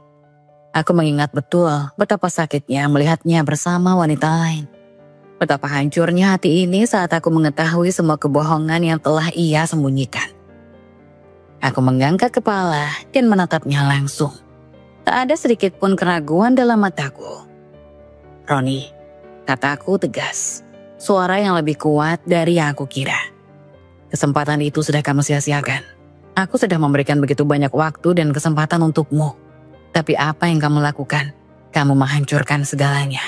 Aku mengingat betul betapa sakitnya melihatnya bersama wanita lain. Betapa hancurnya hati ini saat aku mengetahui semua kebohongan yang telah ia sembunyikan. Aku mengangkat kepala dan menatapnya langsung. Tak ada sedikit pun keraguan dalam mataku. Roni, kataku tegas. Suara yang lebih kuat dari yang aku kira. Kesempatan itu sudah kamu sia-siakan. Aku sudah memberikan begitu banyak waktu dan kesempatan untukmu. Tapi apa yang kamu lakukan? Kamu menghancurkan segalanya.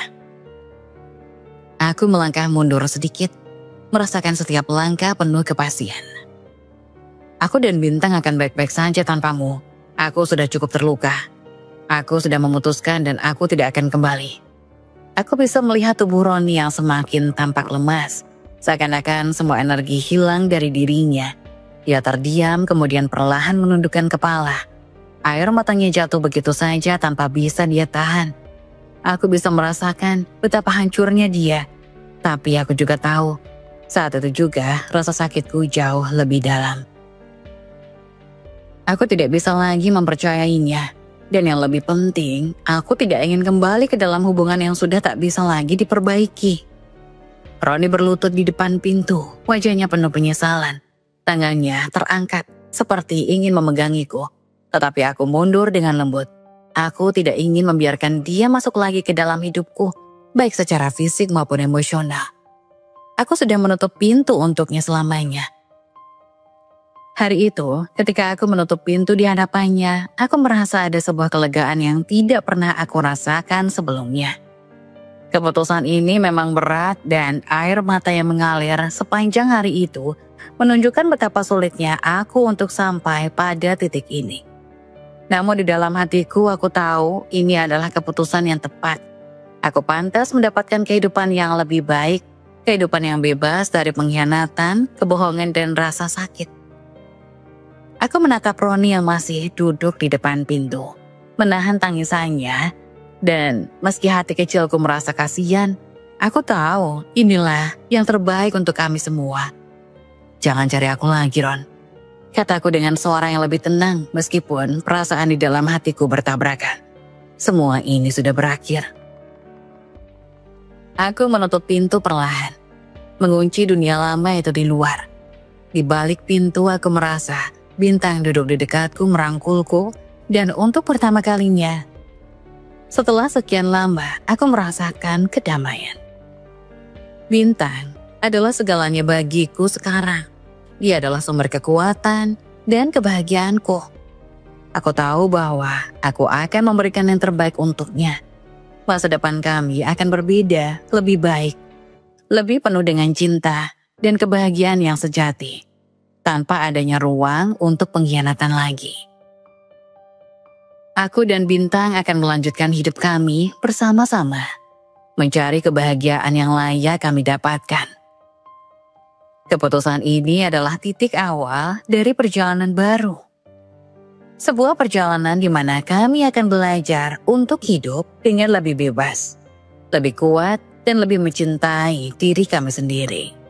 Aku melangkah mundur sedikit, merasakan setiap langkah penuh kepastian. Aku dan Bintang akan baik-baik saja tanpamu. Aku sudah cukup terluka. Aku sudah memutuskan dan aku tidak akan kembali. Aku bisa melihat tubuh Roni yang semakin tampak lemas. Seakan-akan semua energi hilang dari dirinya. Dia terdiam kemudian perlahan menundukkan kepala. Air matanya jatuh begitu saja tanpa bisa dia tahan. Aku bisa merasakan betapa hancurnya dia. Tapi aku juga tahu, saat itu juga rasa sakitku jauh lebih dalam. Aku tidak bisa lagi mempercayainya. Dan yang lebih penting, aku tidak ingin kembali ke dalam hubungan yang sudah tak bisa lagi diperbaiki. Roni berlutut di depan pintu, wajahnya penuh penyesalan. Tangannya terangkat, seperti ingin memegangiku. Tetapi aku mundur dengan lembut. Aku tidak ingin membiarkan dia masuk lagi ke dalam hidupku, baik secara fisik maupun emosional. Aku sudah menutup pintu untuknya selamanya. Hari itu, ketika aku menutup pintu di hadapannya, aku merasa ada sebuah kelegaan yang tidak pernah aku rasakan sebelumnya. Keputusan ini memang berat dan air mata yang mengalir sepanjang hari itu menunjukkan betapa sulitnya aku untuk sampai pada titik ini. Namun di dalam hatiku aku tahu ini adalah keputusan yang tepat. Aku pantas mendapatkan kehidupan yang lebih baik, kehidupan yang bebas dari pengkhianatan, kebohongan dan rasa sakit. Aku menatap Roni yang masih duduk di depan pintu, menahan tangisannya, dan meski hati kecilku merasa kasihan, aku tahu inilah yang terbaik untuk kami semua. Jangan cari aku lagi, Ron. Kataku dengan suara yang lebih tenang meskipun perasaan di dalam hatiku bertabrakan. Semua ini sudah berakhir. Aku menutup pintu perlahan, mengunci dunia lama itu di luar. Di balik pintu aku merasa Bintang duduk di dekatku merangkulku dan untuk pertama kalinya, setelah sekian lama aku merasakan kedamaian. Bintang adalah segalanya bagiku sekarang. Dia adalah sumber kekuatan dan kebahagiaanku. Aku tahu bahwa aku akan memberikan yang terbaik untuknya. Masa depan kami akan berbeda, lebih baik, lebih penuh dengan cinta dan kebahagiaan yang sejati, tanpa adanya ruang untuk pengkhianatan lagi. Aku dan Bintang akan melanjutkan hidup kami bersama-sama, mencari kebahagiaan yang layak kami dapatkan. Keputusan ini adalah titik awal dari perjalanan baru. Sebuah perjalanan di mana kami akan belajar untuk hidup dengan lebih bebas, lebih kuat, dan lebih mencintai diri kami sendiri.